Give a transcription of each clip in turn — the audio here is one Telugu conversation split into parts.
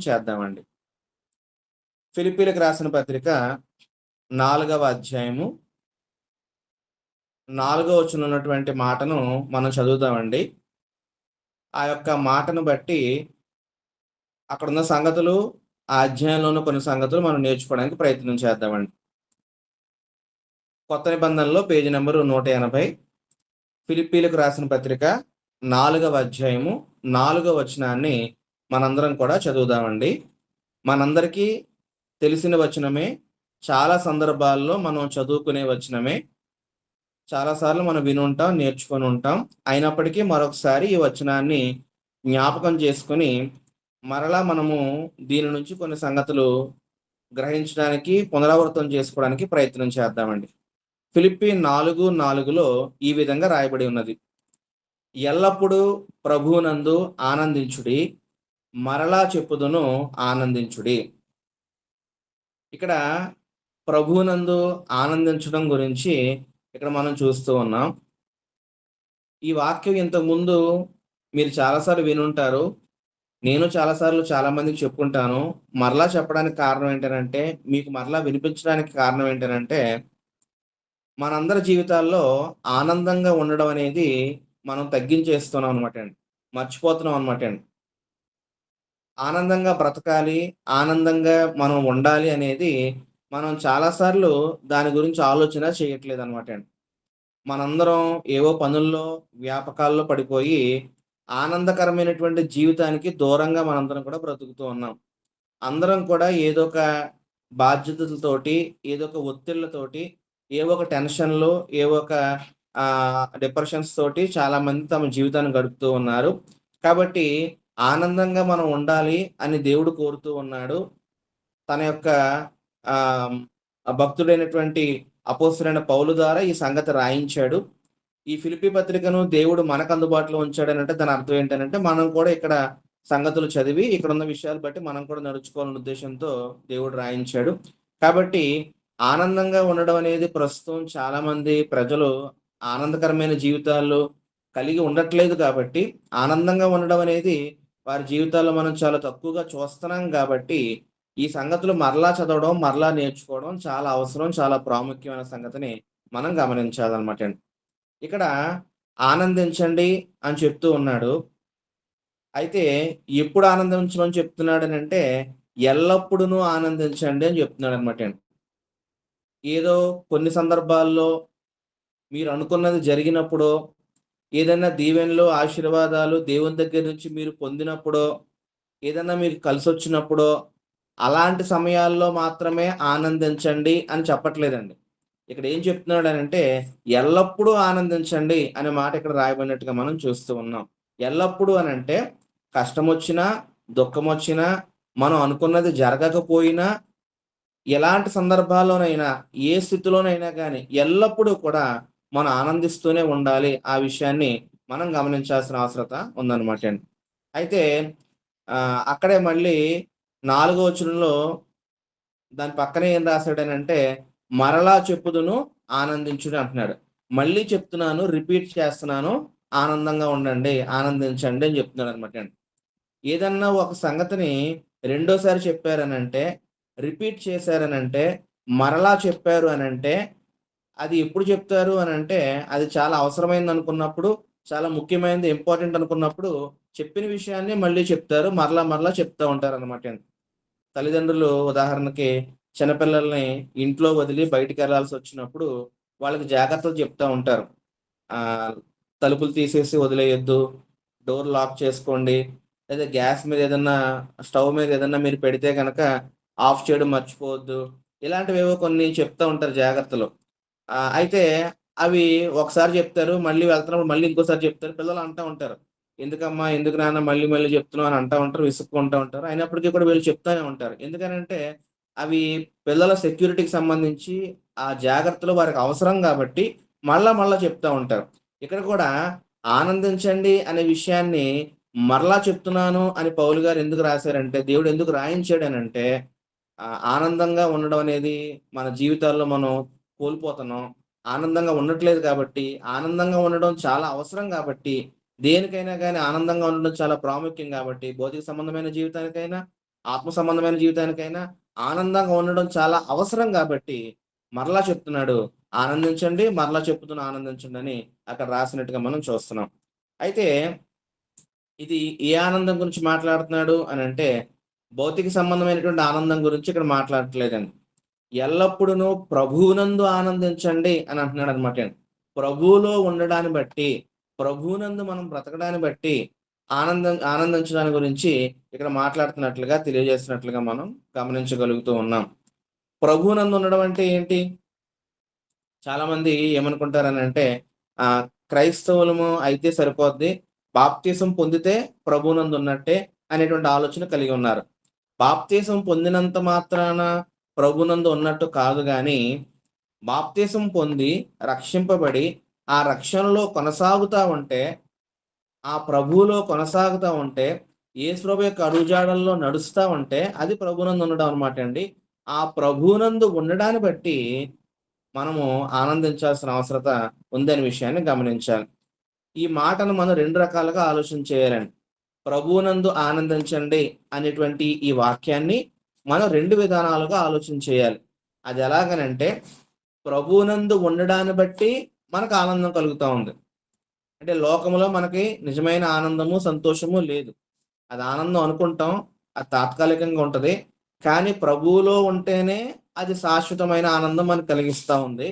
చేద్దామండి. ఫిలిప్పీలకు రాసిన పత్రిక 4వ అధ్యాయము 4వ వచనంలో ఉన్నటువంటి మాటను మనం చదువుదామండి. ఆ యొక్క మాటను బట్టి అక్కడున్న సంగతులు, ఆ అధ్యాయంలో ఉన్న కొన్ని సంగతులు మనం నేర్చుకోవడానికి ప్రయత్నం చేద్దామండి. కొత్త నిబంధనలో పేజీ నంబరు 180 ఫిలిప్పీలకు రాసిన పత్రిక 4వ అధ్యాయము 4వ వచనాన్ని మనందరం కూడా చదువుదామండి. మనందరికీ తెలిసిన వచనమే. చాలా సందర్భాల్లో మనం చదువుకునే వచనమే. చాలా సార్లు మనం వినుంటాం, నేర్చుకొని ఉంటాం. అయినప్పటికీ మరొకసారి ఈ వచనాన్ని జ్ఞాపకం చేసుకొని, మరలా మనము దీని నుంచి కొన్ని సంగతులు గ్రహించడానికి, పునరావృతం చేసుకోవడానికి ప్రయత్నం చేద్దామండి. ఫిలిప్పీ 4:4లో ఈ విధంగా రాయబడి ఉన్నది. ఎల్లప్పుడూ ప్రభువునందు ఆనందించుడి, మరలా చెప్పుదును ఆనందించుడి. ఇక్కడ ప్రభువునందు ఆనందించడం గురించి ఇక్కడ మనం చూస్తూ ఉన్నాం. ఈ వాక్యం ఇంతకుముందు మీరు చాలా సార్లు వినుంటారు. నేను చాలా సార్లు చాలా మందికి చెప్పుకుంటాను. మరలా చెప్పడానికి కారణం ఏంటనంటే, మీకు మరలా వినిపించడానికి కారణం ఏంటనంటే, మనందరి జీవితాల్లో ఆనందంగా ఉండడం అనేది మనం తగ్గించేస్తున్నాం అనమాటండి. మర్చిపోతున్నాం అనమాటండి. ఆనందంగా బ్రతకాలి, ఆనందంగా మనం ఉండాలి అనేది మనం చాలా సార్లు దాని గురించి ఆలోచన చేయట్లేదనమాటండి. మనందరం ఏవో పనుల్లో, వ్యాపకాల్లో పడిపోయి, ఆనందకరమైనటువంటి జీవితానికి దూరంగా మనందరం కూడా బ్రతుకుతూ ఉన్నాం. అందరం కూడా ఏదో ఒక బాధ్యతలతోటి, ఏదో ఒక ఒత్తిళ్ళతోటి, ఏవో ఒక టెన్షన్‌లు, ఏవో ఒక డిప్రెషన్స్ తోటి చాలామంది తమ జీవితాన్ని గడుపుతూ ఉన్నారు. కాబట్టి ఆనందంగా మనం ఉండాలి అని దేవుడు కోరుతూ ఉన్నాడు. తన యొక్క ఆహ్, భక్తుడైనటువంటి అపోస్తలుడైన పౌలు ద్వారా ఈ సంగతి రాయించాడు. ఈ ఫిలిప్పీ పత్రికను దేవుడు మనకు అందుబాటులో ఉంచాడనంటే దాని అర్థం ఏంటనంటే, మనం కూడా ఇక్కడ సంగతులు చదివి, ఇక్కడున్న విషయాలు బట్టి మనం కూడా నడుచుకోవాలనే ఉద్దేశ్యంతో దేవుడు రాయించాడు. కాబట్టి ఆనందంగా ఉండడం అనేది ప్రస్తుతం చాలామంది ప్రజలు ఆనందకరమైన జీవితాలు కలిగి ఉండట్లేదు కాబట్టి, ఆనందంగా ఉండడం అనేది వారి జీవితాల్లో మనం చాలా తక్కువగా చూస్తున్నాం గాబట్టి, ఈ సంగతులు మరలా చదవడం, మరలా నేర్చుకోవడం చాలా అవసరం, చాలా ప్రాముఖ్యమైన సంగతిని మనం గమనించాలనమాటండి. ఇక్కడ ఆనందించండి అని చెప్తూ ఉన్నాడు. అయితే ఎప్పుడు ఆనందించమని చెప్తున్నాడనంటే, ఎల్లప్పుడూను ఆనందించండి అని చెప్తున్నాడనమాటండి. ఏదో కొన్ని సందర్భాల్లో మీరనుకున్నది జరిగినప్పుడో, ఏదైనా దీవెనలు, ఆశీర్వాదాలు దేవుని దగ్గర నుంచి మీరు పొందినప్పుడో, ఏదన్నా మీకు కలిసొచ్చినప్పుడో, అలాంటి సమయాల్లో మాత్రమే ఆనందించండి అని చెప్పట్లేదండి. ఇక్కడ ఏం చెప్తున్నాడనంటే, ఎల్లప్పుడూ ఆనందించండి అనే మాట ఇక్కడ రాయబడినట్టుగా మనం చూస్తూ ఉన్నాం. ఎల్లప్పుడూ అనంటే, కష్టమొచ్చినా, దుఃఖమొచ్చినా, మనం అనుకున్నది జరగకపోయినా, ఎలాంటి సందర్భాల్లోనైనా, ఏ స్థితిలోనైనా గానీ, ఎల్లప్పుడూ కూడా మనం ఆనందిస్తూనే ఉండాలి. ఆ విషయాన్ని మనం గమనించాల్సిన అవసరత ఉందనమాటండి. అయితే అక్కడే మళ్ళీ 4 వచనంలో దాని పక్కనే ఏం రాసాడనంటే, మరలా చెప్పుదును ఆనందించుడి అంటున్నాడు. మళ్ళీ చెప్తున్నాను, రిపీట్ చేస్తున్నాను. ఆనందంగా ఉండండి, ఆనందించండి అని చెప్తున్నాడనమాటండి. ఏదన్నా ఒక సంగతిని రెండోసారి చెప్పారనంటే, రిపీట్ చేశారనంటే, మరలా చెప్పారు అనంటే, అది ఎప్పుడు చెప్తారు అనంటే, అది చాలా అవసరమైందనుకున్నప్పుడు, చాలా ముఖ్యమైనది, ఇంపార్టెంట్ అనుకున్నప్పుడు, చెప్పిన విషయాన్ని మళ్ళీ చెప్తారు. మరలా, మరలా చెప్తా ఉంటారనమాటండి. తల్లిదండ్రులు ఉదాహరణకి చిన్నపిల్లల్ని ఇంట్లో వదిలి బయటికెళ్ళాల్సొచ్చినప్పుడు, వాళ్ళకి జాగ్రత్తలు చెప్తా ఉంటారు. ఆహ్, తలుపులు తీసేసి వదిలేయొద్దు. డోర్ లాక్ చేసుకోండి. లేదా గ్యాస్ మీద ఏదన్నా స్టవ్ మీద ఏదన్నా మీరు పెడితే గనక ఆఫ్ చేయడం మర్చిపోవద్దు. ఇలాంటివేవో కొన్ని చెప్తా ఉంటారు జాగ్రత్తలు. అయితే అవి ఒకసారి చెప్తారు. మళ్ళీ వెళ్తున్నప్పుడు మళ్ళీ ఇంకోసారి చెప్తారు. పిల్లలు అంటా ఉంటారు. ఎందుకమ్మా? ఎందుకు నాన్న మళ్ళీ మళ్ళీ చెప్తున్నావు అని అంటా ఉంటారు. విసుక్కుంటా ఉంటారు. అయినప్పటికీ కూడా వీళ్ళు చెప్తానే ఉంటారు. ఎందుకనంటే అవి పిల్లల సెక్యూరిటీకి సంబంధించి ఆ జాగ్రత్తలు వారికి అవసరం గాబట్టి మళ్ళా మళ్ళా చెప్తా ఉంటారు. ఇక్కడ కూడా ఆనందించండి అనే విషయాన్ని మరలా చెప్తున్నాను అని పౌలు గారు ఎందుకు రాసారంటే, దేవుడు ఎందుకు రాయించాడనంటే, ఆనందంగా ఉండడం అనేది మన జీవితాల్లో మనం కోల్పోతున్నాం. ఆనందంగా ఉండట్లేదు కాబట్టి, ఆనందంగా ఉండడం చాలా అవసరం గాబట్టి, దేనికైనా గాని ఆనందంగా ఉండడం చాలా ప్రాముఖ్యం గాబట్టి, భౌతిక సంబంధమైన జీవితానికైనా, ఆత్మ సంబంధమైన జీవితానికైనా ఆనందంగా ఉండడం చాలా అవసరం కాబట్టి మరలా చెప్తున్నాడు. ఆనందించండి, మరలా చెప్తున్నా ఆనందించండి అని అక్కడ రాసినట్టుగా మనం చూస్తున్నాం. అయితే ఇది ఏ ఆనందం గురించి మాట్లాడుతున్నాడు అనంటే, భౌతిక సంబంధమైనటువంటి ఆనందం గురించి ఇక్కడ మాట్లాడట్లేదండి. ఎల్లప్పుడూను ప్రభువునందు ఆనందించండి అని అంటున్నాడనమాట అండి. ప్రభువులో ఉండడాన్ని బట్టి, ప్రభువునందు మనం బ్రతకడాన్ని బట్టి ఆనందించడాన్ని గురించి ఇక్కడ మాట్లాడుతున్నట్లుగా, తెలియజేస్తున్నట్లుగా మనం గమనించగలుగుతూ ఉన్నాం. ప్రభువునందు ఉండడం అంటే ఏంటి? చాలామంది ఏమనుకుంటారనంటే క్రైస్తవులము అయితే సరిపోద్ది. బాప్తిసం పొందితే ప్రభువునందు ఉన్నట్టే అనేటువంటి ఆలోచన కలిగి ఉన్నారు. బాప్తిసం పొందినంత మాత్రాన ప్రభువునందు ఉన్నట్టు కాదు గానీ, బాప్తిసం పొంది, రక్షింపబడి, ఆ రక్షణలో కొనసాగుతా ఉంటే, ఆ ప్రభువులో కొనసాగుతా ఉంటే, యేసుప్రభు యొక్క అడుగుజాడల్లో నడుస్తా ఉంటే, అది ప్రభువునందు ఉండడం అనమాట అండి. ఆ ప్రభువునందు ఉండడాన్ని బట్టి మనము ఆనందించాల్సిన అవసరత ఉందనే విషయాన్ని గమనించాలి. ఈ మాటను మనం 2 రకాలుగా ఆలోచన చేయాలండి. ప్రభువునందు ఆనందించండి అనేటువంటి ఈ వాక్యాన్ని మనం 2 విధానాలుగా ఆలోచన చేయాలి. అది ఎలాగనంటే, ప్రభువునందు ఉండడాన్ని బట్టి మనకు ఆనందం కలుగుతా ఉంది. అంటే లోకంలో మనకి నిజమైన ఆనందము, సంతోషము లేదు. అది ఆనందం అనుకుంటాం. అది తాత్కాలికంగా ఉంటది. కానీ ప్రభువులో ఉంటేనే అది శాశ్వతమైన ఆనందం మనకు కలిగిస్తా ఉంది.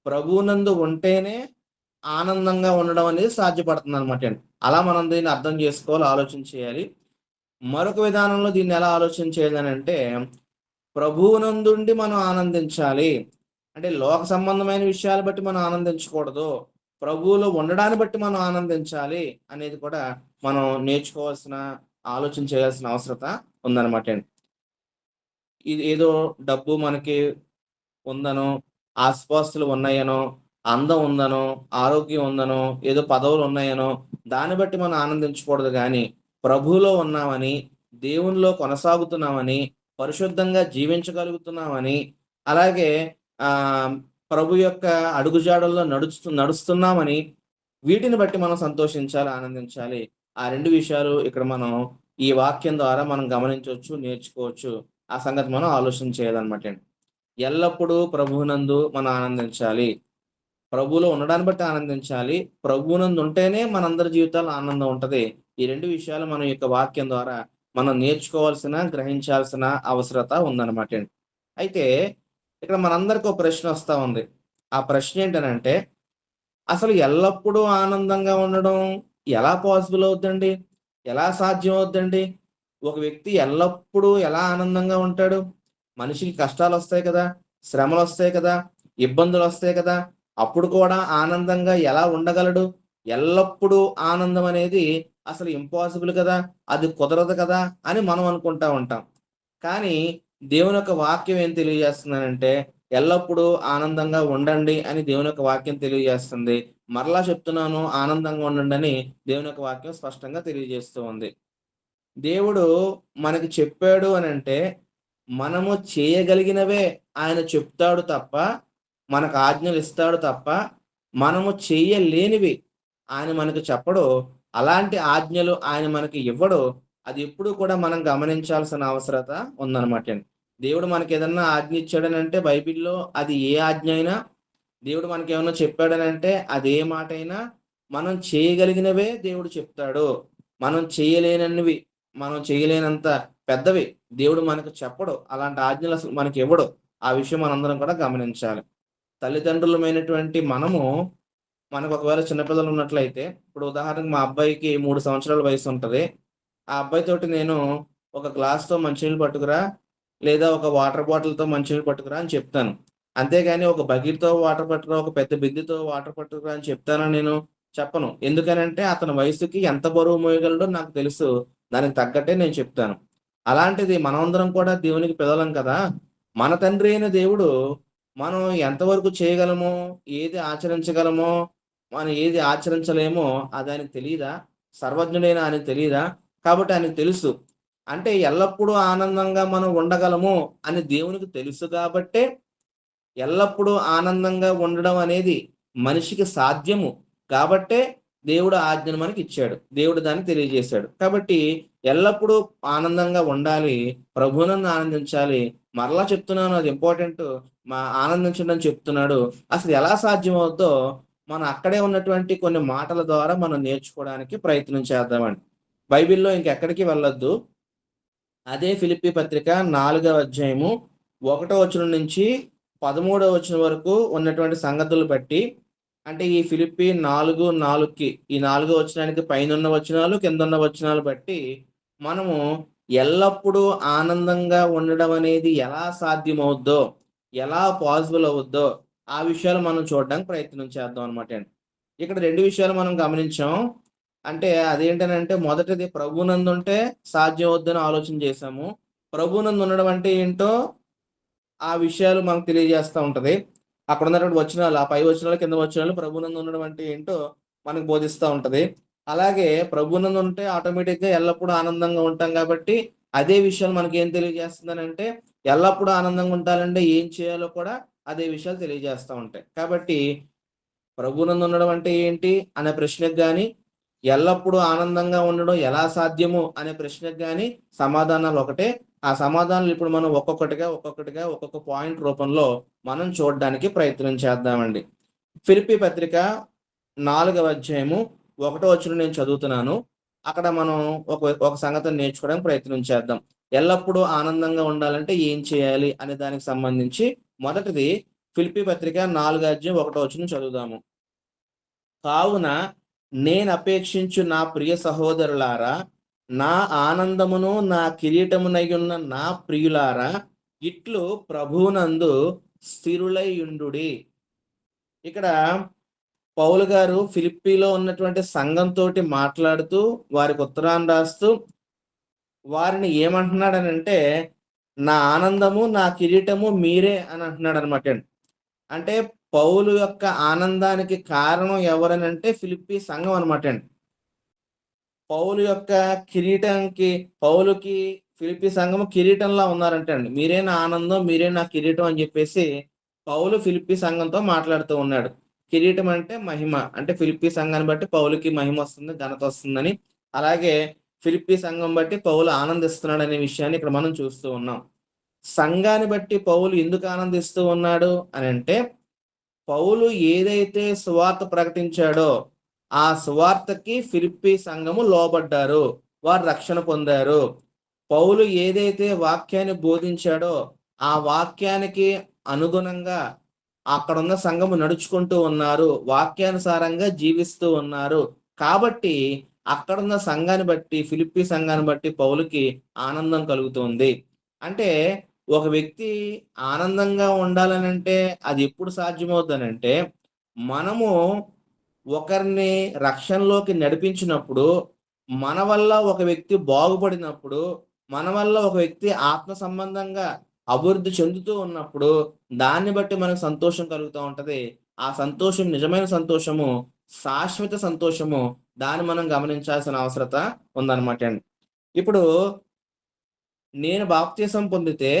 ప్రభువునందు ఉంటేనే ఆనందంగా ఉండడం అనేది సాధ్యపడుతుందనమాట అండి. అలా మనం దీన్ని అర్థం చేసుకోవాలి, ఆలోచన చేయాలి. మరొక విధానంలో దీన్ని ఎలా ఆలోచన చేయాలనంటే, ప్రభువునందుండి మనం ఆనందించాలి. అంటే లోక సంబంధమైన విషయాలు బట్టి మనం ఆనందించకూడదు. ప్రభువులో ఉండడాన్ని బట్టి మనం ఆనందించాలి అనేది కూడా మనం నేర్చుకోవాల్సిన, ఆలోచన చేయాల్సిన అవసరత ఉందనమాట అండి. ఇది ఏదో డబ్బు మనకి ఉందనో, ఆస్తిపాస్తులు ఉన్నాయనో, అందం ఉందనో, ఆరోగ్యం ఉందనో, ఏదో పదవులున్నాయనో, దాన్ని బట్టి మనం ఆనందించకూడదు గానీ, ప్రభువులో ఉన్నామని, దేవునిలో కొనసాగుతున్నామని, పరిశుద్ధంగా జీవించగలుగుతున్నామని, అలాగే ప్రభు యొక్క అడుగుజాడల్లో నడుస్తున్నామని, వీటిని బట్టి మనం సంతోషించాలి, ఆనందించాలి. ఆ 2 విషయాలు ఇక్కడ మనం ఈ వాక్యం ద్వారా మనం గమనించొచ్చు, నేర్చుకోవచ్చు. ఆ సంగతి మనం ఆలోచన చేయాలనమాట అండి. ఎల్లప్పుడూ ప్రభువునందు మనం ఆనందించాలి. ప్రభువులో ఉండడాన్ని బట్టి ఆనందించాలి. ప్రభువునందు ఉంటేనే మనందరి జీవితాల్లో ఆనందం ఉంటది. ఈ 2 విషయాలు మనం ఈ యొక్క వాక్యం ద్వారా మనం నేర్చుకోవాల్సిన, గ్రహించాల్సిన అవసరత ఉందనమాటండి. అయితే ఇక్కడ మనందరికి ఒక ప్రశ్న వస్తా ఉంది. ఆ ప్రశ్న ఏంటనంటే, అసలు ఎల్లప్పుడూ ఆనందంగా ఉండడం ఎలా పాసిబుల్ అవుద్దండి? ఎలా సాధ్యం అవుద్దండి? ఒక వ్యక్తి ఎల్లప్పుడూ ఎలా ఆనందంగా ఉంటాడు? మనిషికి కష్టాలొస్తాయి కదా! శ్రమలొస్తాయి కదా! ఇబ్బందులొస్తాయి కదా! అప్పుడు కూడా ఆనందంగా ఎలా ఉండగలడు? ఎల్లప్పుడూ ఆనందం అనేది అసలు ఇంపాసిబుల్ కదా! అది కుదరదు కదా! అని మనం అనుకుంటా ఉంటాం. కానీ దేవుని యొక్క వాక్యం ఏం తెలియజేస్తుందనంటే, ఎల్లప్పుడూ ఆనందంగా ఉండండి అని దేవుని యొక్క వాక్యం తెలియజేస్తుంది. మరలా చెప్తున్నాను, ఆనందంగా ఉండండని దేవుని యొక్క వాక్యం స్పష్టంగా తెలియజేస్తూ ఉంది. దేవుడు మనకి చెప్పాడు అనంటే, మనము చేయగలిగినవే ఆయన చెప్తాడు తప్ప, మనకు ఆజ్ఞలిస్తాడు తప్ప, మనము చేయలేనివి ఆయన మనకు చెప్పడు. అలాంటి ఆజ్ఞలు ఆయన మనకి ఇవ్వడు. అది ఎప్పుడూ కూడా మనం గమనించాల్సిన అవసరత ఉందనమాటండి. దేవుడు మనకేదన్నా ఆజ్ఞ ఇచ్చాడనంటే బైబిల్‌లో అది ఏ ఆజ్ఞ అయినా, దేవుడు మనకేమన్నా చెప్పాడనంటే అదే మాటైనా, మనం చేయగలిగినవే దేవుడు చెప్తాడు. మనం చేయలేనన్నివి, మనం చేయలేనంత పెద్దవి దేవుడు మనకు చెప్పడు. అలాంటి ఆజ్ఞలసలు మనకివ్వడు. ఆ విషయం మనందరం కూడా గమనించాలి. తల్లిదండ్రులమైనటువంటి మనము, మనకు ఒకవేళ చిన్న పిల్లలున్నట్లయితే, ఇప్పుడు ఉదాహరణకు మా అబ్బాయికి 3 సంవత్సరాల వయసుంటది. ఆ అబ్బాయితోటి నేను ఒక గ్లాస్‌తో మంచినీళ్ళు పట్టుకురా, లేదా ఒక వాటర్ బాటిల్‌తో మంచినీళ్ళు పట్టుకురా అని చెప్తాను. అంతేగాని ఒక బకెట్‌తో వాటర్ పట్టుకురా, ఒక పెద్ద బిందెతో వాటర్ పట్టుకురా అని చెప్తానా నేను? చెప్పను. ఎందుకనంటే అతని వయసుకి ఎంత బరువు మోయగలడో నాకు తెలుసు. దానికి తగ్గట్టే నేను చెప్తాను. అలాంటిది మనమందరం కూడా దేవునికి పిల్లలం కదా! మన తండ్రి అయిన దేవుడు మనం ఎంతవరకు చేయగలమో, ఏది ఆచరించగలమో, మనం ఏది ఆచరించలేమో అది ఆయనకు తెలీదా? సర్వజ్ఞుడైన ఆయనకు తెలీదా? కాబట్టి ఆయనకు తెలుసు. అంటే ఎల్లప్పుడూ ఆనందంగా మనం ఉండగలము అని దేవునికి తెలుసు కాబట్టే, ఎల్లప్పుడూ ఆనందంగా ఉండడం అనేది మనిషికి సాధ్యము కాబట్టే దేవుడు ఆజ్ఞను మనకిచ్చాడు. దేవుడు దాన్ని తెలియజేశాడు. కాబట్టి ఎల్లప్పుడూ ఆనందంగా ఉండాలి. ప్రభువునందు ఆనందించాలి. మరలా చెప్తున్నాను, అది ఇంపార్టెంటు. ఆనందించండి అని చెప్తున్నాడు. అసలు ఎలా సాధ్యమవుద్దో మనం అక్కడే ఉన్నటువంటి కొన్ని మాటల ద్వారా మనం నేర్చుకోవడానికి ప్రయత్నం చేద్దామండి. బైబిల్‌లో ఇంకెక్కడికి వెళ్ళొద్దు. అదే ఫిలిప్పీ పత్రిక 4వ అధ్యాయము 1 వచనం నుంచి 13 వచనం వరకు ఉన్నటువంటి సంగతులు బట్టి, అంటే ఈ ఫిలిప్పీ 4:4కి, ఈ 4 వచనానికి పైనున్న వచనాలు, కిందున్న వచనాలు బట్టి మనము ఎల్లప్పుడూ ఆనందంగా ఉండడం అనేది ఎలా సాధ్యమవుద్దో, ఎలా పాసిబుల్ అవుద్దో ఆ విషయాలు మనం చూడడానికి ప్రయత్నం చేద్దాం అనమాట అండి. ఇక్కడ 2 విషయాలు మనం గమనించాం. అంటే అదేంటనంటే, మొదటిది ప్రభువునందుంటే సాధ్యం అవుద్దని ఆలోచన చేశాము. ప్రభువునందు ఉండడం అంటే ఏంటో ఆ విషయాలు మనకు తెలియజేస్తా ఉంటది. అక్కడున్నటువంటి వచనాలు, ఆ పై వచనాలు, కింద వచనాలు ప్రభువునందు ఉండడం అంటే ఏంటో మనకు బోధిస్తా ఉంటది. అలాగే ప్రభువునందు ఉంటే ఆటోమేటిక్‌గా ఎల్లప్పుడూ ఆనందంగా ఉంటాం గాబట్టి, అదే విషయాలు మనకేం తెలియజేస్తుందనంటే, ఎల్లప్పుడూ ఆనందంగా ఉండాలంటే ఏం చేయాలో కూడా అదే విషయాలు తెలియజేస్తా ఉంటాయి. కాబట్టి ప్రభువునందు ఉండడం అంటే ఏంటి అనే ప్రశ్నకు గాని, ఎల్లప్పుడూ ఆనందంగా ఉండడం ఎలా సాధ్యము అనే ప్రశ్నకు గాని సమాధానాలు ఒకటే. ఆ సమాధానాలు ఇప్పుడు మనం ఒక్కొక్కటిగా ఒక్కొక్క పాయింట్ రూపంలో మనం చూడడానికి ప్రయత్నం చేద్దామండి. ఫిలిప్పీ పత్రిక 4వ అధ్యాయము 1 వచనం నేను చదువుతున్నాను. అక్కడ మనం ఒక ఒక సంగతిని నేర్చుకోవడానికి ప్రయత్నం చేద్దాం. ఎల్లప్పుడూ ఆనందంగా ఉండాలంటే ఏం చేయాలి అనే దానికి సంబంధించి మొదటిది ఫిలిప్పీ పత్రిక 4 అధ్యాయం 1 వచనం చదువుదాము. కావున నేనపేక్షించు నా ప్రియ సహోదరులారా, నా ఆనందమును, నా కిరీటమునయ్యున్న నా ప్రియులారా, ఇట్లు ప్రభువునందు స్థిరులైయుండుడి. ఇక్కడ పౌలు గారు ఫిలిప్పీలో ఉన్నటువంటి సంఘంతోటి మాట్లాడుతూ, వారికి ఉత్తరాన్ని రాస్తూ, వారిని ఏమంటున్నాడనంటే, నా ఆనందము, నా కిరీటము మీరే అని అంటున్నాడనమాటండి. అంటే పౌలు యొక్క ఆనందానికి కారణం ఎవరనంటే ఫిలిప్పీ సంఘం అనమాటండి. పౌలు యొక్క కిరీటంకి పౌలుకి ఫిలిప్పీ సంఘము కిరీటంలా ఉన్నారంటండి. మీరే నా ఆనందం, మీరే నా కిరీటం అని జెప్పేసి పౌలు ఫిలిప్పీ సంఘంతో మాట్లాడుతూ ఉన్నాడు. కిరీటం అంటే మహిమ. అంటే ఫిలిప్పీ సంఘాన్ని బట్టి పౌలుకి మహిమొస్తుంది, ఘనతొస్తుందని. అలాగే ఫిలిప్పీ సంఘం బట్టి పౌలు ఆనందిస్తున్నాడనే విషయాన్ని ఇక్కడ మనం చూస్తూ ఉన్నాం. సంఘాన్ని బట్టి పౌలు ఎందుకు ఆనందిస్తూ ఉన్నాడు అనంటే, పౌలు ఏదైతే సువార్త ప్రకటించాడో, ఆ సువార్తకి ఫిలిప్పీ సంఘము లోబడ్డారు. వారు రక్షణ పొందారు. పౌలు ఏదైతే వాక్యాన్ని బోధించాడో, ఆ వాక్యానికి అనుగుణంగా అక్కడున్న సంఘము నడుచుకుంటూ ఉన్నారు. వాక్యానుసారంగా జీవిస్తూ ఉన్నారు. కాబట్టి అక్కడున్న సంఘాన్ని బట్టి, ఫిలిప్పీ సంఘాన్ని బట్టి పౌలుకి ఆనందం కలుగుతుంది. అంటే ఒక వ్యక్తి ఆనందంగా ఉండాలనంటే అది ఎప్పుడు సాధ్యమవుద్దనంటే, మనము ఒకరిని రక్షణలోకి నడిపించినప్పుడు, మన వల్ల ఒక వ్యక్తి బాగుపడినప్పుడు, మన వల్ల ఒక వ్యక్తి ఆత్మ సంబంధంగా అభివృద్ధి చెందుతూ ఉన్నప్పుడు, దాన్ని బట్టి మనకు సంతోషం కలుగుతా ఉంటది. ఆ సంతోషం నిజమైన సంతోషము, శాశ్వత సంతోషము. దాన్ని మనం గమనించాల్సిన అవసరత ఉందనమాటండి. ఇప్పుడు నేను బాప్తిసం పొందితే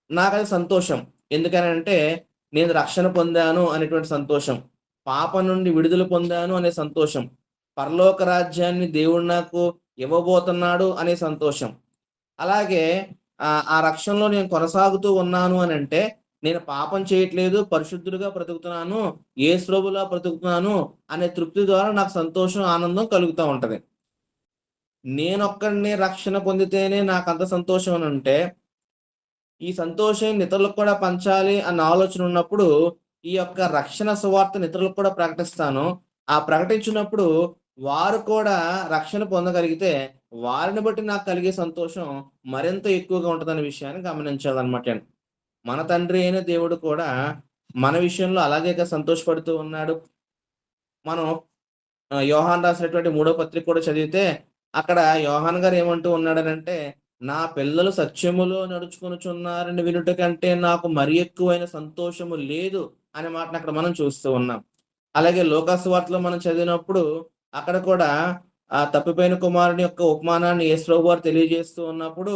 నాకది సంతోషం. ఎందుకనంటే, నేను రక్షణ పొందాను అనేటువంటి సంతోషం. పాపం నుండి విడుదల పొందాను అనే సంతోషం. పరలోక రాజ్యాన్ని దేవుడు నాకు ఇవ్వబోతున్నాడు అనే సంతోషం. అలాగే ఆ రక్షణలో నేను కొనసాగుతూ ఉన్నాను అనంటే, నేను పాపం చేయట్లేదు, పరిశుద్ధుడిగా బ్రతుకుతున్నాను, యేసు ప్రభువులా బ్రతుకుతున్నాను అనే తృప్తి ద్వారా నాకు సంతోషం, ఆనందం కలుగుతా ఉంటది. నేనొక్కడినే రక్షణ పొందితేనే నాకంత సంతోషం అనంటే, ఈ సంతోషాన్ని ఇతరులకు కూడా పంచాలి అన్న ఆలోచన ఉన్నప్పుడు, ఈ యొక్క రక్షణ సువార్తను ఇతరులకు కూడా ప్రకటిస్తాను. ఆ ప్రకటించినప్పుడు వారు కూడా రక్షణ పొందగలిగితే, వారిని బట్టి నాకు కలిగే సంతోషం మరింత ఎక్కువగా ఉంటదనే విషయాన్ని గమనించాలనమాటండి. మన తండ్రి అయిన దేవుడు కూడా మన విషయంలో అలాగేగా సంతోషపడుతూ ఉన్నాడు. మనం యోహాను రాసినటువంటి మూడో పత్రిక కూడా చదివితే, అక్కడ యోహాను గారు ఏమంటూ ఉన్నాడనంటే, "నా పిల్లలు సత్యములో నడుచుకొనుచున్నారని వినుట కంటే నాకు మరి ఎక్కువైన సంతోషము లేదు" అనే మాటను అక్కడ మనం చూస్తూ ఉన్నాం. అలాగే లూకా సువార్తలో మనం చదివినప్పుడు అక్కడ కూడా ఆ తప్పిపోయిన కుమారుని యొక్క ఉపమానాన్ని యేసుప్రభు వారు తెలియజేస్తూ ఉన్నప్పుడు,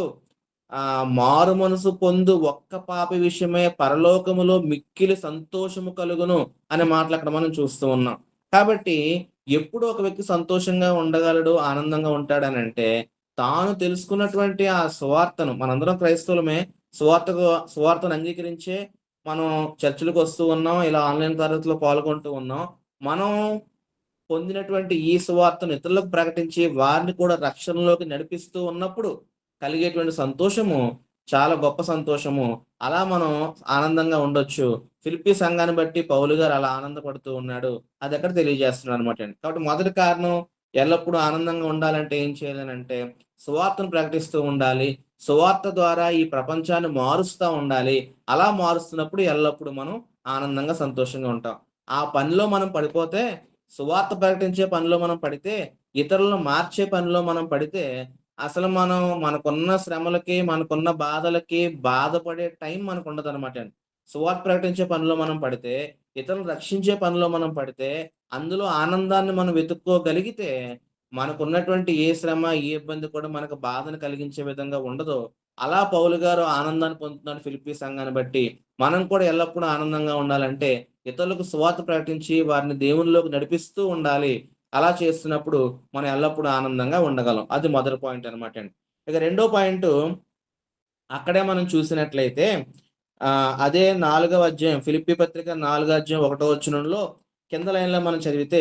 మారు మనసు పొందు ఒక్క పాపి విషయమై పరలోకములో మిక్కిలి సంతోషము కలుగును అనే మాటలు అక్కడ మనం చూస్తూ ఉన్నాం. కాబట్టి ఎప్పుడు ఒక వ్యక్తి సంతోషంగా ఉండగలడు, ఆనందంగా ఉంటాడనంటే, తాను తెలుసుకున్నటువంటి ఆ సువార్తను, మనందరం క్రైస్తవులమే, సువార్తను అంగీకరించే మనం చర్చిలకు వస్తూ ఉన్నాం. ఇలా ఆన్‌లైన్ తరగతిలో పాల్గొంటూ ఉన్నాం. మనం పొందినటువంటి ఈ సువార్తను ఇతరులకు ప్రకటించి వారిని కూడా రక్షణలోకి నడిపిస్తూ ఉన్నప్పుడు కలిగేటువంటి సంతోషము చాలా గొప్ప సంతోషము. అలా మనం ఆనందంగా ఉండొచ్చు. ఫిలిప్పీ సంఘాన్ని బట్టి పౌలు గారు అలా ఆనందపడుతూ ఉన్నాడు. అదక్కడ తెలియజేస్తున్నాడనమాట అండి. కాబట్టి మొదటి కారణం, ఎల్లప్పుడూ ఆనందంగా ఉండాలంటే ఏం చేయాలనంటే సువార్తను ప్రకటిస్తూ ఉండాలి. సువార్త ద్వారా ఈ ప్రపంచాన్ని మారుస్తా ఉండాలి. అలా మారుస్తున్నప్పుడు ఎల్లప్పుడూ మనం ఆనందంగా, సంతోషంగా ఉంటాం. ఆ పనిలో మనం పడిపోతే, సువార్త ప్రకటించే పనిలో మనం పడితే, ఇతరులను మార్చే పనిలో మనం పడితే, అసలు మనం మనకున్న శ్రమలకి, మనకున్న బాధలకి బాధపడే టైం మనకుండదనమాట అండి. సువార్త ప్రకటించే పనిలో మనం పడితే, ఇతరులను రక్షించే పనిలో మనం పడితే, అందులో ఆనందాన్ని మనం వెతుక్కోగలిగితే, మనకున్నటువంటి ఏ శ్రమ, ఏ ఇబ్బంది కూడా మనకు బాధను కలిగించే విధంగా ఉండదో, అలా పౌలు గారు ఆనందాన్ని పొందుతున్నాడు ఫిలిప్పీ సంఘాన్ని బట్టి. మనం కూడా ఎల్లప్పుడూ ఆనందంగా ఉండాలంటే, ఇతరులకు సువార్త ప్రకటించి వారిని దేవునిలోకి నడిపిస్తూ ఉండాలి. అలా చేస్తున్నప్పుడు మనం ఎల్లప్పుడూ ఆనందంగా ఉండగలం. అది మొదటి పాయింట్ అనమాట అండి. ఇక రెండో పాయింటు, అక్కడే మనం చూసినట్లయితే అదే 4వ అధ్యాయం, ఫిలిప్పీ పత్రిక 4 అధ్యాయం 1 వచనంలో కింద లైన్‌లో మనం చదివితే,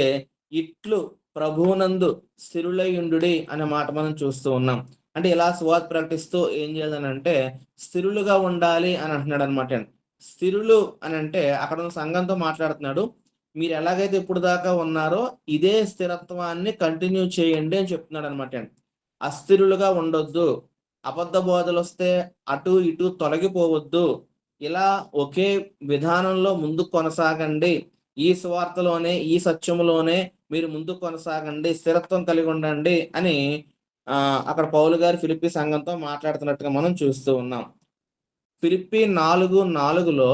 ఇట్లు ప్రభువునందు స్థిరులైయుండుడి అనే మాట మనం చూస్తూ ఉన్నాం. అంటే ఇలా సువార్త ప్రకటిస్తూ ఏం చేయాలనంటే స్థిరులుగా ఉండాలి అని అంటున్నాడనమాట అండి. స్థిరులు అనంటే అక్కడున్న సంఘంతో మాట్లాడుతున్నాడు. మీరు ఎలాగైతే ఇప్పటిదాకా ఉన్నారో ఇదే స్థిరత్వాన్ని కంటిన్యూ చేయండి అని చెప్తున్నాడనమాట అండి. అస్థిరులుగా ఉండొద్దు. అబద్ధ బోధలొస్తే అటు ఇటు తొలగిపోవద్దు. ఇలా ఒకే విధానంలో ముందుకు కొనసాగండి. ఈ సువార్తలోనే, ఈ సత్యములోనే మీరు ముందుకు కొనసాగండి. స్థిరత్వం కలిగి ఉండండి అని అక్కడ పౌలు గారు ఫిలిప్పీ సంఘంతో మాట్లాడుతున్నట్టుగా మనం చూస్తూ ఉన్నాం. ఫిలిప్పీ 4:4లో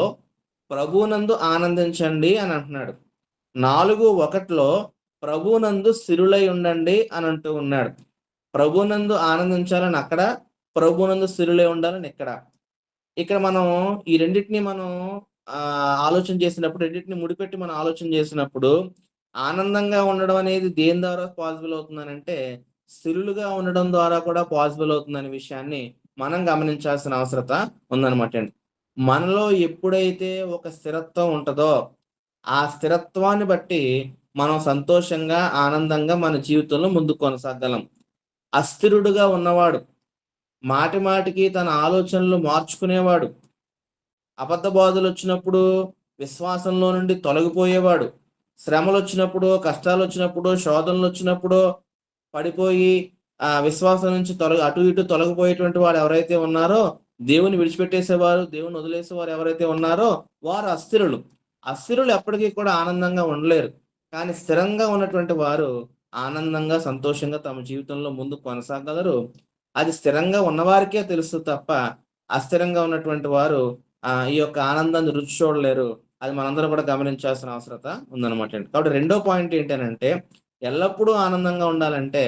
ప్రభువునందు ఆనందించండి అని అంటున్నాడు. 4:1లో ప్రభువునందు స్థిరులై ఉండండి అని అంటూ ఉన్నాడు. ప్రభువునందు ఆనందించాలని అక్కడ, ప్రభువునందు స్థిరులై ఉండాలని ఇక్కడ. ఇక్కడ మనం ఈ రెండిటిని మనం ఆలోచన చేసినప్పుడు, రెండిటిని ముడిపెట్టి మనం ఆలోచన చేసినప్పుడు, ఆనందంగా ఉండడం అనేది దేని ద్వారా పాసిబుల్ అవుతుందనంటే, స్థిరులుగా ఉండడం ద్వారా కూడా పాసిబుల్ అవుతుందనే విషయాన్ని మనం గమనించాల్సిన అవసరత ఉందనమాటండి. మనలో ఎప్పుడైతే ఒక స్థిరత్వం ఉంటదో, ఆ స్థిరత్వాన్ని బట్టి మనం సంతోషంగా, ఆనందంగా మన జీవితంలో ముందుకు కొనసాగలం. అస్థిరుడుగా ఉన్నవాడు, మాటి మాటికి తన ఆలోచనలు మార్చుకునేవాడు, అబద్ధ బాధలొచ్చినప్పుడు విశ్వాసంలో నుండి తొలగిపోయేవాడు, శ్రమలొచ్చినప్పుడు, కష్టాలొచ్చినప్పుడు, శోధనలొచ్చినప్పుడు పడిపోయి విశ్వాసం నుంచి అటు ఇటు తొలగిపోయేటువంటి వాడు ఎవరైతే ఉన్నారో, దేవుని విడిచిపెట్టేసేవారు, దేవుని వదిలేసేవారు ఎవరైతే ఉన్నారో వారు అస్థిరులు. అస్థిరులు ఎప్పటికీ కూడా ఆనందంగా ఉండలేరు. కానీ స్థిరంగా ఉన్నటువంటి వారు ఆనందంగా, సంతోషంగా తమ జీవితంలో ముందుకు కొనసాగలరు. అది స్థిరంగా ఉన్నవారికే తెలుస్తది తప్ప, అస్థిరంగా ఉన్నటువంటి వారు ఈ యొక్క ఆనందాన్ని రుచి చూడలేరు. అది మనందరం కూడా గమనించాల్సిన అవసరత ఉందనమాటండి. కాబట్టి రెండో పాయింట్ ఏంటనంటే, ఎల్లప్పుడూ ఆనందంగా ఉండాలంటే,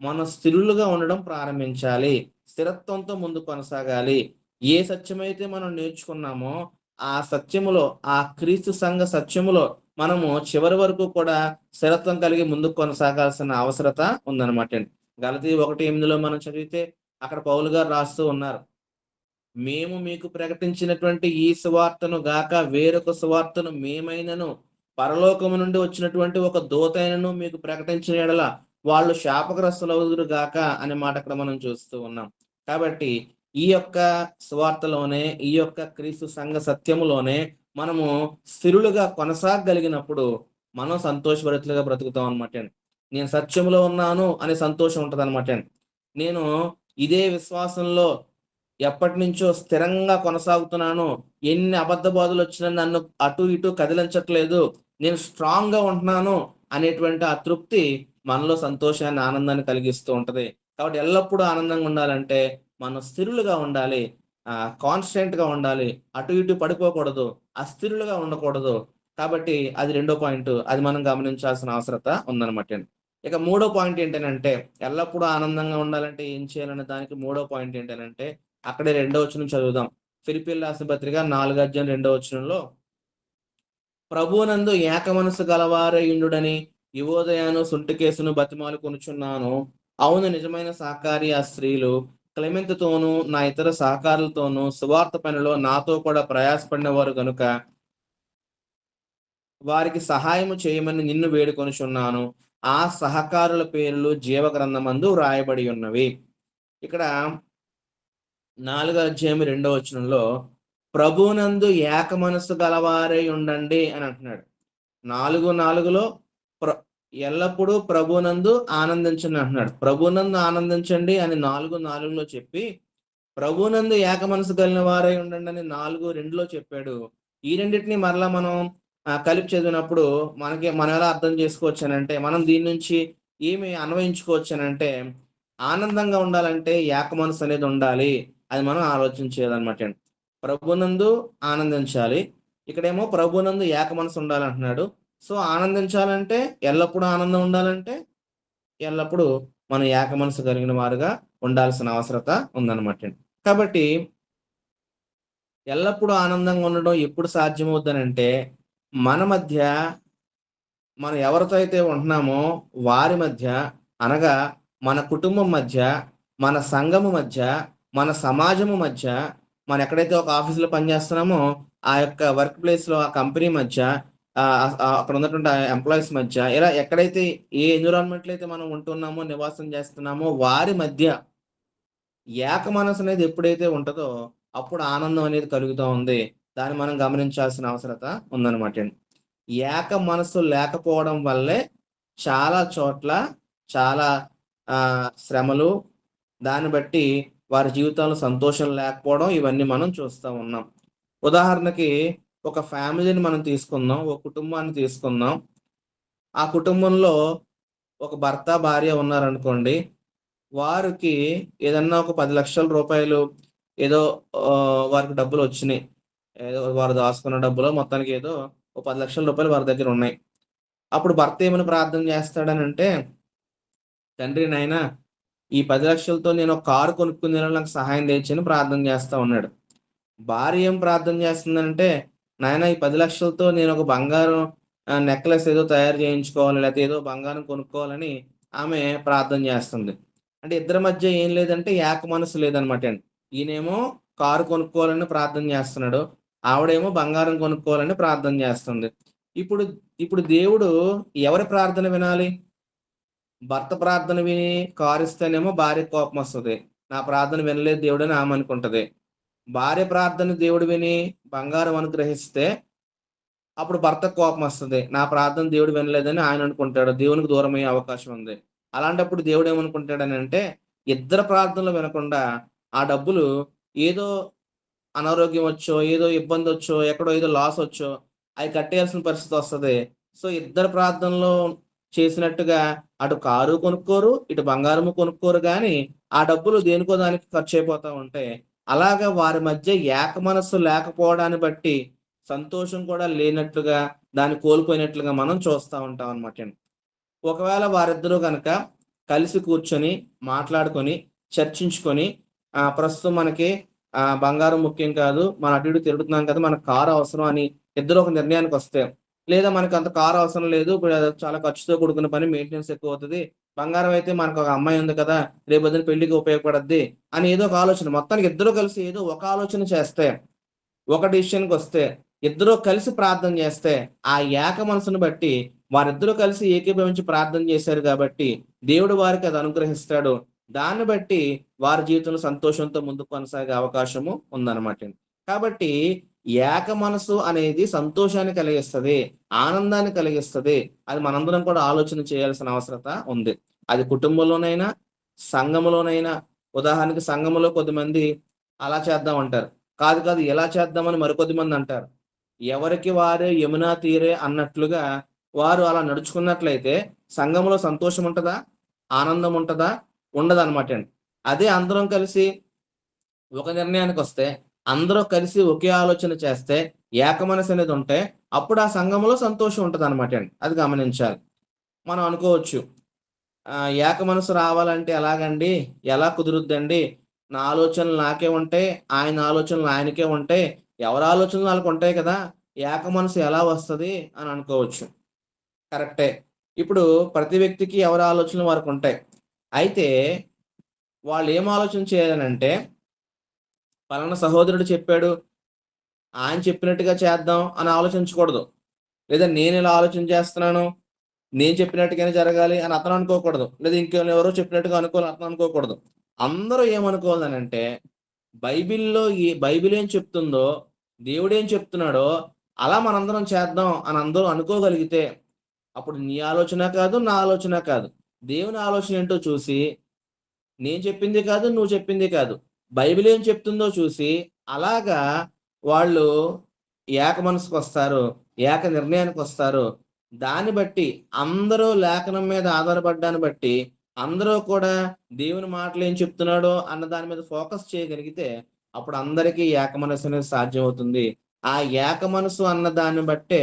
మనం స్థిరులుగా ఉండడం ప్రారంభించాలి. స్థిరత్వంతో ముందుకు కొనసాగాలి. ఏ సత్యమైతే మనం నేర్చుకున్నామో, ఆ సత్యములో, ఆ క్రీస్తు సంఘ సత్యములో మనము చివరి వరకు కూడా స్థిరత్వం కలిగి ముందుకు కొనసాగాల్సిన అవసరత ఉందనమాటండి. గలతీ 1:8లో మనం చదివితే అక్కడ పౌలు గారు రాస్తూ ఉన్నారు. మేము మీకు ప్రకటించినటువంటి ఈ సువార్తను గాక వేరొక సువార్తను మేమైనను పరలోకము నుండి వచ్చినటువంటి ఒక దూతైనను మీకు ప్రకటించిన యెడల వాళ్ళు శాపగ్రస్తులవుదురు గాక అనే మాట అక్కడ మనం చూస్తూ ఉన్నాం. కాబట్టి ఈ యొక్క సువార్తలోనే, ఈ యొక్క క్రీస్తు సంఘ సత్యములోనే మనము స్థిరులుగా కొనసాగగలిగినప్పుడు మనం సంతోషభరితులుగా బ్రతుకుతాం అనమాటండి. నేను సత్యములో ఉన్నాను అనే సంతోషం ఉంటదనమాటండి. నేను ఇదే విశ్వాసంలో ఎప్పటినుంచో స్థిరంగా కొనసాగుతున్నాను. ఎన్ని అబద్ధ బోధలొచ్చినా నన్ను అటు ఇటు కదిలించట్లేదు. నేను స్ట్రాంగ్‌గా ఉంటున్నాను అనేటువంటి ఆ తృప్తి మనలో సంతోషాన్ని, ఆనందాన్ని కలిగిస్తూ ఉంటది. కాబట్టి ఎల్లప్పుడూ ఆనందంగా ఉండాలంటే మనం స్థిరులుగా ఉండాలి. కాన్స్టెంట్‌గా ఉండాలి. అటు ఇటు పడిపోకూడదు. అస్థిరులుగా ఉండకూడదు. కాబట్టి అది రెండో పాయింటు. అది మనం గమనించాల్సిన అవసరత ఉందనమాటండి. ఇక మూడో పాయింట్ ఏంటనంటే, ఎల్లప్పుడూ ఆనందంగా ఉండాలంటే ఏం చేయాలనే దానికి మూడో పాయింట్ ఏంటనంటే, అక్కడే రెండో వచనం చదువుదాం. ఫిలిప్పీయులకు రాసిన పత్రిక 4 అధ్యాయం రెండో వచనంలో, ప్రభువునందు ఏక మనస్సు గలవారై యుండుడని యువోదయను సుంటుకేసును బతిమాలుకొనుచున్నాను. అవును, నిజమైన సహకారి ఆ స్త్రీలు. క్లెమెంతుతోనూ, నా ఇతర సహకారులతోనూ సువార్త పనిలో నాతో కూడా ప్రయాసపడినవారు గనుక, వారికి సహాయము చేయమని నిన్ను వేడుకొనుచున్నాను. ఆ సహకారుల పేర్లు జీవగ్రంథమందు వ్రాయబడి ఉన్నవి. ఇక్కడ 4 అధ్యాయం 2 వచనంలో ప్రభువునందు ఏక మనస్సు గలవారై ఉండండి అని అంటున్నాడు. 4:4లో ప్ర ఎల్లప్పుడూ ప్రభువునందు ఆనందించండి అంటున్నాడు. ప్రభువునందు ఆనందించండి అని 4:4లో చెప్పి, ప్రభువునందు ఏక మనసు కలిగిన వారై ఉండండని 4:2లో చెప్పాడు. ఈ రెండిటిని మరలా మనం కలిపి చదివినప్పుడు మనం ఎలా అర్థం చేసుకోవచ్చనంటే, మనం దీని నుంచి ఏమి అన్వయించుకోవచ్చనంటే, ఆనందంగా ఉండాలంటే ఏక మనసు అనేది ఉండాలి. అది మనం ఆలోచించేదనమాటండి. ప్రభువునందు ఆనందించాలి. ఇక్కడేమో ప్రభువునందు ఏక మనసు ఉండాలంటున్నాడు. సో, ఆనందించాలంటే, ఎల్లప్పుడూ ఆనందం ఉండాలంటే, ఎల్లప్పుడూ మనం ఏక మనసు కలిగిన వారుగా ఉండాల్సిన అవసరత ఉందనమాటండి. కాబట్టి ఎల్లప్పుడూ ఆనందంగా ఉండడం ఎప్పుడు సాధ్యమవుద్దనంటే, మన మధ్య మనం ఎవరితో అయితే ఉంటున్నామో వారి మధ్య, అనగా మన కుటుంబం మధ్య, మన సంఘము మధ్య, మన సమాజము మధ్య, మనం ఎక్కడైతే ఒక ఆఫీస్‌లో పనిచేస్తున్నామో ఆ యొక్క వర్క్ ప్లేస్‌లో ఆ కంపెనీ మధ్య, అక్కడ ఉన్నటువంటి ఎంప్లాయీస్ మధ్య, ఇలా ఎక్కడైతే ఏ ఎన్విరాన్మెంట్‌లో అయితే మనం ఉంటున్నామో, నివాసం చేస్తున్నామో వారి మధ్య ఏక మనసనేది ఎప్పుడైతే ఉంటదో, అప్పుడు ఆనందం అనేది కలుగుతా ఉంది. దాన్ని మనం గమనించాల్సిన అవసరత ఉందనమాటండి. ఏక మనస్సు లేకపోవడం వల్లే చాలా చోట్ల చాలా శ్రమలు, దాన్ని బట్టి వారి జీవితంలో సంతోషం లేకపోవడం, ఇవన్నీ మనం చూస్తా ఉన్నాం. ఉదాహరణకి ఒక ఫ్యామిలీని మనం తీసుకుందాం. ఒక కుటుంబాన్ని తీసుకుందాం. ఆ కుటుంబంలో ఒక భర్త, భార్య ఉన్నారనుకోండి. వారికి ఏదన్నా ఒక రూ. 10,00,000 ఏదో వారికి డబ్బులొచ్చినియి. ఏదో వారు దాసుకున్న డబ్బులో మొత్తానికి ఏదో ఓ రూ. 10,00,000 వారి దగ్గరున్నాయి. అప్పుడు భర్త ఏమని ప్రార్థన చేస్తాడనంటే, "తండ్రి నాయనా, ఈ 10,00,000తో నేను ఒక కారు కొనుక్కునేలా నాకు సహాయం దయచేయని" ప్రార్థన చేస్తా ఉన్నాడు. భార్య ఏం ప్రార్థన చేస్తుందంటే, "నాయనా, ఈ 10,00,000తో నేనొక బంగారం నెక్లెస్ ఏదో తయారు చేయించుకోవాలి, లేతే ఏదో బంగారం కొనుక్కోవాలని" ఆమె ప్రార్థన చేస్తుంది. అంటే ఇద్దరి మధ్య ఏం లేదంటే ఏక మనసు లేదనమాటండి. ఈయనేమో కారు కొనుక్కోవాలని ప్రార్థన చేస్తున్నాడు. ఆవిడేమో బంగారం కొనుక్కోవాలని ప్రార్థన చేస్తుంది. ఇప్పుడు ఇప్పుడు దేవుడు ఎవరి ప్రార్థన వినాలి? భర్త ప్రార్థన విని కారిస్తేనేమో భార్యకి కోపమొస్తది. నా ప్రార్థన వినలేదు దేవుడని ఆమె అనుకుంటది. భార్య ప్రార్థన దేవుడు విని బంగారం అనుగ్రహిస్తే అప్పుడు భర్తకు కోపమొస్తది. నా ప్రార్థన దేవుడు వినలేదని ఆయన అనుకుంటాడు. దేవునికి దూరమయ్యే అవకాశం ఉంది. అలాంటప్పుడు దేవుడేమనుకుంటాడనంటే, ఇద్దరి ప్రార్థనలు వినకుండా ఆ డబ్బులు ఏదో అనారోగ్యం వచ్చో, ఏదో ఇబ్బందొచ్చో, ఎక్కడో ఏదో లాసొచ్చో అయి కట్టేయాల్సిన పరిస్థితొస్తది. సో, ఇద్దరి ప్రార్థనలు చేసినట్టుగా అటు కారు కొనుక్కోరు, ఇటు బంగారము కొనుక్కోరు గానీ, ఆ డబ్బులు దేనికో దానికి ఖర్చయిపోతా ఉంటాయి. అలాగా వారి మధ్య ఏక మనస్సు లేకపోవడాన్ని బట్టి సంతోషం కూడా లేనట్లుగా, దాన్ని కోల్పోయినట్లుగా మనం చూస్తా ఉంటామనమాటండి. ఒకవేళ వారిద్దరూ గనక కలిసి కూర్చొని, మాట్లాడుకొని, చర్చించుకొని ప్రస్తుతం మనకి బంగారం ముఖ్యం కాదు. మనం అటు ఇటు తిరుగుతున్నాం కదా! మనకు కారు అవసరం అని ఇద్దరు ఒక నిర్ణయానికొస్తే, లేదా మనకంత కారు అవసరం లేదు. ఇప్పుడు అది చాలా ఖర్చుతో కూడుకున్న పని, మెయింటెనెన్స్ ఎక్కువవుతది. బంగారం అయితే మనకొక అమ్మాయి ఉంది కదా! రేపొద్దున పెళ్ళికి ఉపయోగపడద్ది అని ఏదో ఒక ఆలోచన. మొత్తానికి ఇద్దరు కలిసి ఏదో ఒక ఆలోచన చేస్తే, ఒక డెసిషన్‌కొస్తే, ఇద్దరూ కలిసి ప్రార్థన జేస్తే, ఆ ఏక మనసుని బట్టి వారిద్దరూ కలిసి ఏకీభవించి ప్రార్థన జేశారు గాబట్టి, దేవుడు వారికి అది అనుగ్రహిస్తాడు. దాన్ని బట్టి వారి జీవితంలో సంతోషంతో ముందుకు కొనసాగే అవకాశము ఉందనమాటండి. కాబట్టి ఏక మనసు అనేది సంతోషాన్ని కలిగిస్తది. ఆనందాన్ని కలిగిస్తది. అది మనందరం కూడా ఆలోచన చేయాల్సిన అవసరత ఉంది. అది కుటుంబంలోనైనా, సంఘములోనైనా. ఉదాహరణకి సంఘములో కొద్దిమంది అలా చేద్దాం అంటారు. కాదు కాదు ఇలా చేద్దామని మరికొద్దిమందంటారు. ఎవరికి వారే యమునా తీరే అన్నట్లుగా వారు అలా నడుచుకున్నట్లయితే సంఘంలో సంతోషం ఉంటదా? ఆనందం ఉంటదా? ఉండదనమాటండి. అదే అందరం కలిసి ఒక నిర్ణయానికొస్తే, అందరూ కలిసి ఒకే ఆలోచన చేస్తే, ఏక మనసనేది ఉంటే, అప్పుడు ఆ సంఘంలో సంతోషం ఉంటదనమాటండి. అది గమనించాలి. మనం అనుకోవచ్చు, ఏక మనసు రావాలంటే ఎలాగండి? ఎలా కుదురుద్దండి? నా ఆలోచనలు నాకే ఉంటాయి. ఆయన ఆలోచనలు ఆయనకే ఉంటాయి. ఎవరి ఆలోచనలు ఆళ్ళకుంటాయి కదా! ఏక మనసు ఎలా వస్తది అని అనుకోవచ్చు. కరెక్టే. ఇప్పుడు ప్రతి వ్యక్తికి ఎవరి ఆలోచనలు వారికుంటాయి. అయితే వాళ్ళేం ఆలోచన చేయాలనంటే, పలానా సహోదరుడు చెప్పాడు, ఆయన చెప్పినట్టుగా చేద్దాం అని ఆలోచించకూడదు. లేదా నేనిలా ఆలోచన చేస్తున్నాను, నేను చెప్పినట్టుగానే జరగాలి అని అతను అనుకోకూడదు. లేదా ఇంకెవరో చెప్పినట్టుగా అనుకోవాలి అతను అనుకోకూడదు. అందరూ ఏమనుకోవాలనంటే, బైబిల్ ఏం చెప్తుందో, దేవుడేం చెప్తున్నాడో, అలా మనందరం చేద్దాం అని అందరూ అనుకోగలిగితే, అప్పుడు నీ ఆలోచన కాదు, నా ఆలోచన కాదు. దేవుని ఆలోచన ఏంటో చూసి, నేను చెప్పింది కాదు, నువ్వు చెప్పింది కాదు. బైబిల్ ఏం చెప్తుందో చూసి, అలాగా వాళ్ళు ఏక మనసుకొస్తారు. ఏక నిర్ణయానికొస్తారు. దాన్ని బట్టి అందరూ లేఖనం మీద ఆధారపడ్డాన్ని బట్టి, అందరూ కూడా దేవుని మాటలేం చెప్తున్నాడో అన్న దాని మీద ఫోకస్ చేయగలిగితే, అప్పుడు అందరికీ ఏక మనసనేది సాధ్యమవుతుంది. ఆ ఏక మనసు అన్న దాన్ని బట్టే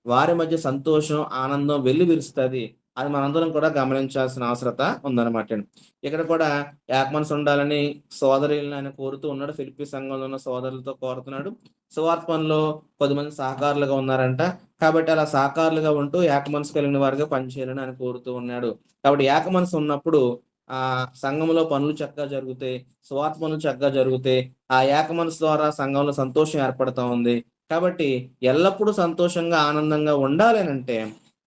వారి మధ్య సంతోషం, ఆనందం వెల్లివిరుస్తది. అది మనందరం కూడా గమనించాల్సిన అవసరత ఉందనమాటండి. ఇక్కడ కూడా ఏక మనసు ఉండాలని సోదరులని ఆయన కోరుతూ ఉన్నాడు. ఫిలిప్పి సంఘంలో ఉన్న సోదరులతో కోరుతున్నాడు. సువార్త పనిలో 10 మంది సహకారులుగా ఉన్నారంట. కాబట్టి అలా సహకారులుగా ఉంటూ ఏక మనసు కలిగిన వారుగా పనిచేయాలని ఆయన కోరుతూ ఉన్నాడు. కాబట్టి ఏక మనసు ఉన్నప్పుడు సంఘంలో పనులు చక్కగా జరుగుతాయి. సువార్త పనులు చక్కగా జరుగుతాయి. ఆ ఏక మనసు ద్వారా సంఘంలో సంతోషం ఏర్పడతా ఉంది. కాబట్టి ఎల్లప్పుడూ సంతోషంగా, ఆనందంగా ఉండాలనంటే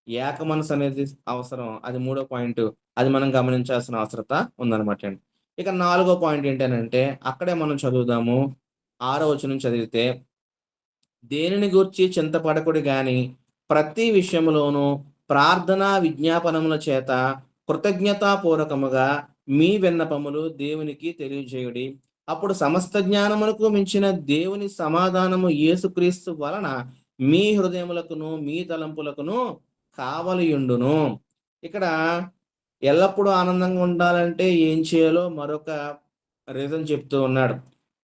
ఏక మనసు అనేది అవసరం. అది మూడో పాయింటు. అది మనం గమనించాల్సిన అవసరత ఉందనమాటండి. ఇక నాలుగో పాయింట్ ఏంటనంటే, అక్కడే మనం చదువుదాము. 6 వచనం చదివితే, దేనిని గూర్చి చింతపడకుడి గాని, ప్రతి విషయములోనూ ప్రార్థన, విజ్ఞాపనముల చేత కృతజ్ఞతాపూర్వకముగా మీ విన్నపములు దేవునికి తెలియజేయుడి. అప్పుడు సమస్త జ్ఞానమునకు మించిన దేవుని సమాధానము యేసుక్రీస్తు వలన మీ హృదయములకును, మీ తలంపులకును కావలియుండును. ఇక్కడ ఎల్లప్పుడూ ఆనందంగా ఉండాలంటే ఏం చేయాలో మరొక రీజన్ చెప్తూ ఉన్నాడు.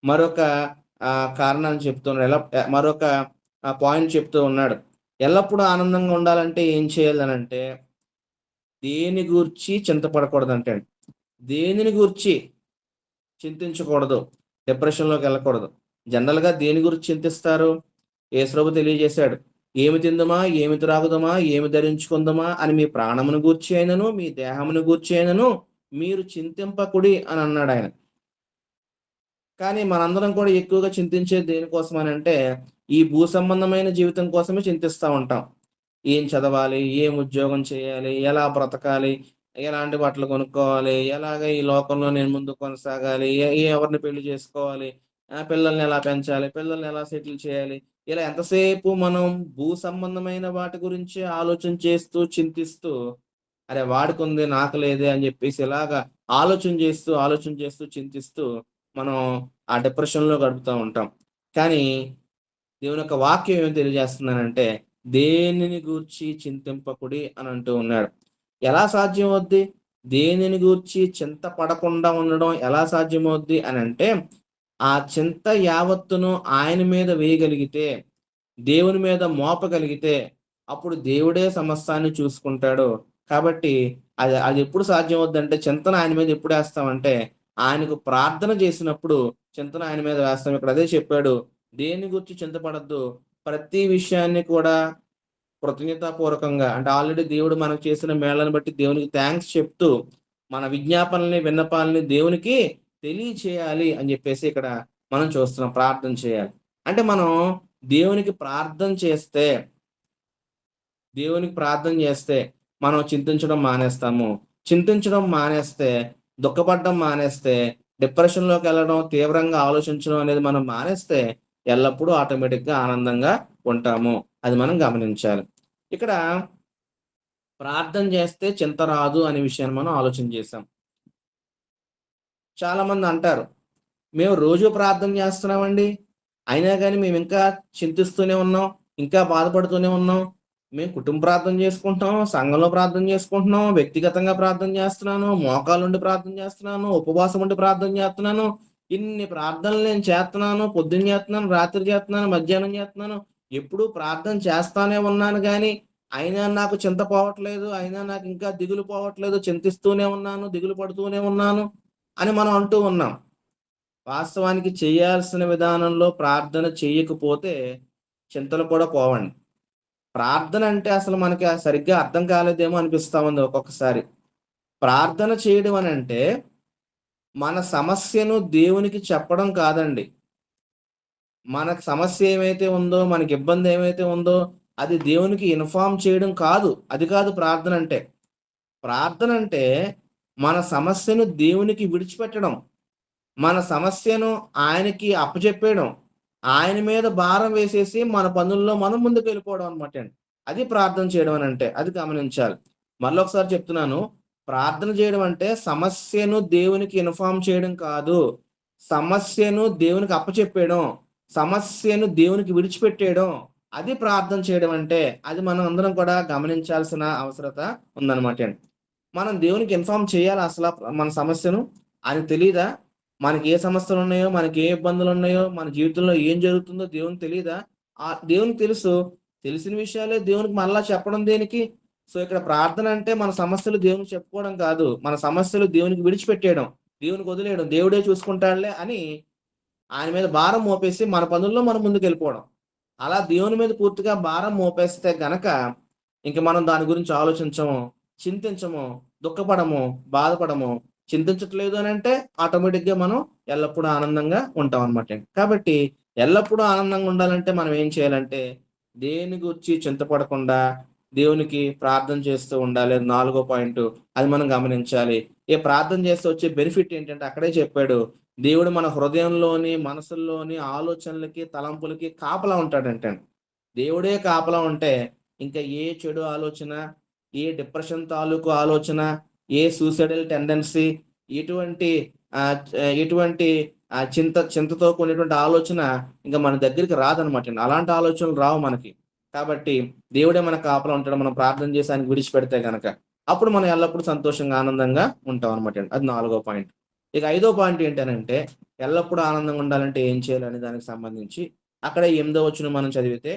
మరొక కారణాన్ని చెప్తున్నాడు. మరొక పాయింట్ చెప్తూ ఉన్నాడు. ఎల్లప్పుడూ ఆనందంగా ఉండాలంటే ఏం చేయాలనంటే, దేని గూర్చి చింతపడకూడదంటండి. దేనిని గూర్చి చింతించకూడదు. డిప్రెషన్‌లోకెళ్ళకూడదు. జనరల్‌గా దేని గురించి చింతిస్తారు? యేసుప్రభు తెలియజేశాడు. ఏమి తిందుమా? ఏమి త్రాగుదుమా? ఏమి ధరించుకుందుమా? అని మీ ప్రాణమును గూర్చి అయినను, మీ దేహమును గూర్చి అయినను మీరు చింతింపకుడి అని అన్నాడాయన. కానీ మనందరం కూడా ఎక్కువగా చింతించేది దేనికోసమనంటే, ఈ భూ సంబంధమైన జీవితం కోసమే చింతిస్తా ఉంటాం. ఏం చదవాలి? ఏం ఉద్యోగం చేయాలి? ఎలా బ్రతకాలి? ఎలాంటి బట్టలు కొనుక్కోవాలి? ఎలాగ ఈ లోకంలో నేను ముందుకు కొనసాగాలి? ఎవరిని పెళ్లి చేసుకోవాలి? పిల్లల్ని ఎలా పెంచాలి? పిల్లల్ని ఎలా సెటిల్ చేయాలి? ఇలా ఎంతసేపు మనం భూ సంబంధమైన వాటి గురించే ఆలోచన చేస్తూ, చింతిస్తూ, అరె! వాడికుంది నాకు లేదే అని జెప్పేసి ఇలాగా ఆలోచన చేస్తూ, చింతిస్తూ మనం ఆ డిప్రెషన్‌లో గడుపుతా ఉంటాం. కానీ దేవుని యొక్క వాక్యం ఏం తెలియజేస్తుందనంటే, దేనిని గూర్చి చింతింపకుడి అని అంటూ ఉన్నాడు. ఎలా సాధ్యమవుద్ది? దేనిని గూర్చి చింత పడకుండా ఉండడం ఎలా సాధ్యమవుద్ది అనంటే, ఆ చింత యావత్తును ఆయన మీద వేయగలిగితే, దేవుని మీద మోపగలిగితే, అప్పుడు దేవుడే సమస్తాన్ని చూసుకుంటాడు. కాబట్టి అదెప్పుడు సాధ్యమవుద్దంటే, చింతన ఆయన మీద ఎప్పుడేస్తామంటే, ఆయనకు ప్రార్థన చేసినప్పుడు చింతన ఆయన మీద వేస్తాం. ఇక్కడ అదే చెప్పాడు. దేన్ని గూర్చి చింతపడొద్దు. ప్రతి విషయాన్ని కూడా కృతజ్ఞతాపూర్వకంగా అంటే ఆల్రెడీ దేవుడు మనకు చేసిన మేళ్ళను బట్టి దేవునికి థాంక్స్ చెప్తూ, మన విజ్ఞాపనల్ని, విన్నపాలని దేవునికి తెలియచేయాలి అని జెప్పేసి ఇక్కడ మనం చూస్తున్నాం. ప్రార్థన చేయాలి. అంటే మనం దేవునికి ప్రార్థన చేస్తే, దేవునికి ప్రార్థన జేస్తే మనం చింతించడం మానేస్తాము. చింతించడం మానేస్తే, దుఃఖపడడం మానేస్తే, డిప్రెషన్‌లోకెళ్ళడం, తీవ్రంగా ఆలోచించడం అనేది మనం మానేస్తే, ఎల్లప్పుడూ ఆటోమేటిక్‌గా ఆనందంగా ఉంటాము. అది మనం గమనించాలి. ఇక్కడ ప్రార్థన జేస్తే చింత రాదు అనే విషయాన్ని మనం ఆలోచన చేసాం. చాలామంది అంటారు, "మేము రోజు ప్రార్థన జేస్తున్నామండి. అయినా గాని మేమింకా చింతిస్తూనే ఉన్నాం. ఇంకా బాధపడుతూనే ఉన్నాం. మేము కుటుంబ ప్రార్థన జేసుకుంటున్నాం, సంఘంలో ప్రార్థన జేసుకుంటున్నాం, వ్యక్తిగతంగా ప్రార్థన జేస్తున్నాను, మోకాళ్ళుండి ప్రార్థన జేస్తున్నాను, ఉపవాసం ఉండి ప్రార్థన జేస్తున్నాను. ఇన్ని ప్రార్థనలు నేను చేత్తన్నాను. పొద్దున్న జేత్తన్నాను, రాత్రి జేత్తన్నాను, మధ్యాహ్నం జేత్తన్నాను. ఎప్పుడూ ప్రార్థన చేస్తానే ఉన్నాను గానీ, అయినా నాకు చింత పోవట్లేదు. అయినా నాకింకా దిగులు పోవట్లేదు. చింతిస్తూనే ఉన్నాను, దిగులు పడుతూనే ఉన్నాను" అని మనం అంటూ ఉన్నాం. వాస్తవానికి చేయాల్సిన విధానంలో ప్రార్థన చెయ్యకపోతే చింతలు కూడా పోవండి. ప్రార్థన అంటే అసలు మనకి సరిగ్గా అర్థం కాలేదేమో అనిపిస్తా ఉంది ఒక్కొక్కసారి. ప్రార్థన చేయడం అనంటే, మన సమస్యను దేవునికి చెప్పడం కాదండి. మనకు సమస్య ఏమైతే ఉందో, మనకి ఇబ్బంది ఏమైతే ఉందో, అది దేవునికి ఇన్ఫార్మ్ చేయడం కాదు. అది కాదు ప్రార్థనంటే. ప్రార్థనంటే, మన సమస్యను దేవునికి విడిచిపెట్టడం. మన సమస్యను ఆయనకి అప్పజెప్పేయడం. ఆయన మీద భారం వేసేసి, మన పనుల్లో మనం ముందుకెళ్ళిపోవడం అనమాటండి. అది ప్రార్థన చేయడం అనంటే. అది గమనించాలి. మళ్ళొకసారి చెప్తున్నాను. ప్రార్థన చేయడం అంటే, సమస్యను దేవునికి ఇన్ఫార్మ్ చేయడం కాదు. సమస్యను దేవునికి అప్పచెప్పేయడం. సమస్యను దేవునికి విడిచిపెట్టేయడం. అది ప్రార్థన చేయడం అంటే. అది మనం అందరం కూడా గమనించాల్సిన అవసరత ఉందనమాటండి. మనం దేవునికి ఇన్ఫార్మ్ చేయాలా మన సమస్యను? ఆయనకు తెలీదా? మనకి ఏ సమస్యలున్నాయో, మనకి ఏ ఇబ్బందులున్నాయో, మన జీవితంలో ఏం జరుగుతుందో దేవునికి తెలీదా? దేవునికి తెలుసు. తెలిసిన విషయాలే దేవునికి మరలా చెప్పడం దేనికి? సో, ఇక్కడ ప్రార్థన అంటే మన సమస్యలు దేవునికి చెప్పుకోవడం కాదు. మన సమస్యలు దేవునికి విడిచిపెట్టేయడం. దేవునికి వదిలేయడం. దేవుడే చూసుకుంటాడులే అని ఆయన మీద భారం మోపేసి మన పనుల్లో మనం ముందుకెళ్ళిపోవడం. అలా దేవుని మీద పూర్తిగా భారం మోపేస్తే గనక, ఇంక మనం దాని గురించి ఆలోచించము, చింతించము, దుఃఖపడము, బాధపడము. చింతించట్లేదు అనంటే ఆటోమేటిక్‌గా మనం ఎల్లప్పుడూ ఆనందంగా ఉంటామనమాట. కాబట్టి ఎల్లప్పుడూ ఆనందంగా ఉండాలంటే మనం ఏం చేయాలంటే, దేని గూర్చి చింతపడకుండా దేవునికి ప్రార్థన చేస్తూ ఉండాలి. అది నాలుగో పాయింటు. అది మనం గమనించాలి. ప్రార్థన చేస్తే వచ్చే బెనిఫిట్ ఏంటంటే అక్కడే చెప్పాడు. దేవుడు మన హృదయంలోని, మనసుల్లోని ఆలోచనలకి, తలంపులకి కాపలా ఉంటాడంటండి. దేవుడే కాపలా ఉంటే, ఇంకా ఏ చెడు ఆలోచన, ఏ డిప్రెషన్ తాలూకు ఆలోచన, ఏ సూసైడల్ టెండెన్సీ, ఎటువంటి ఎటువంటి చింతతో కూడినటువంటి ఆలోచన ఇంక మన దగ్గరికి రాదనమాటండి. అలాంటి ఆలోచనలు రావు మనకి. కాబట్టి దేవుడే మన కాపలా ఉంటాడు. మనం ప్రార్థన చేసి ఆయనకి విడిచిపెడితే గనక. అప్పుడు మనం ఎల్లప్పుడూ సంతోషంగా, ఆనందంగా ఉంటామనమాటండి. అది నాలుగో పాయింట్. ఇక ఐదో పాయింట్ ఏంటనంటే, ఎల్లప్పుడూ ఆనందంగా ఉండాలంటే ఏం చేయాలనే దానికి సంబంధించి, అక్కడే 8దో వచనం మనం చదివితే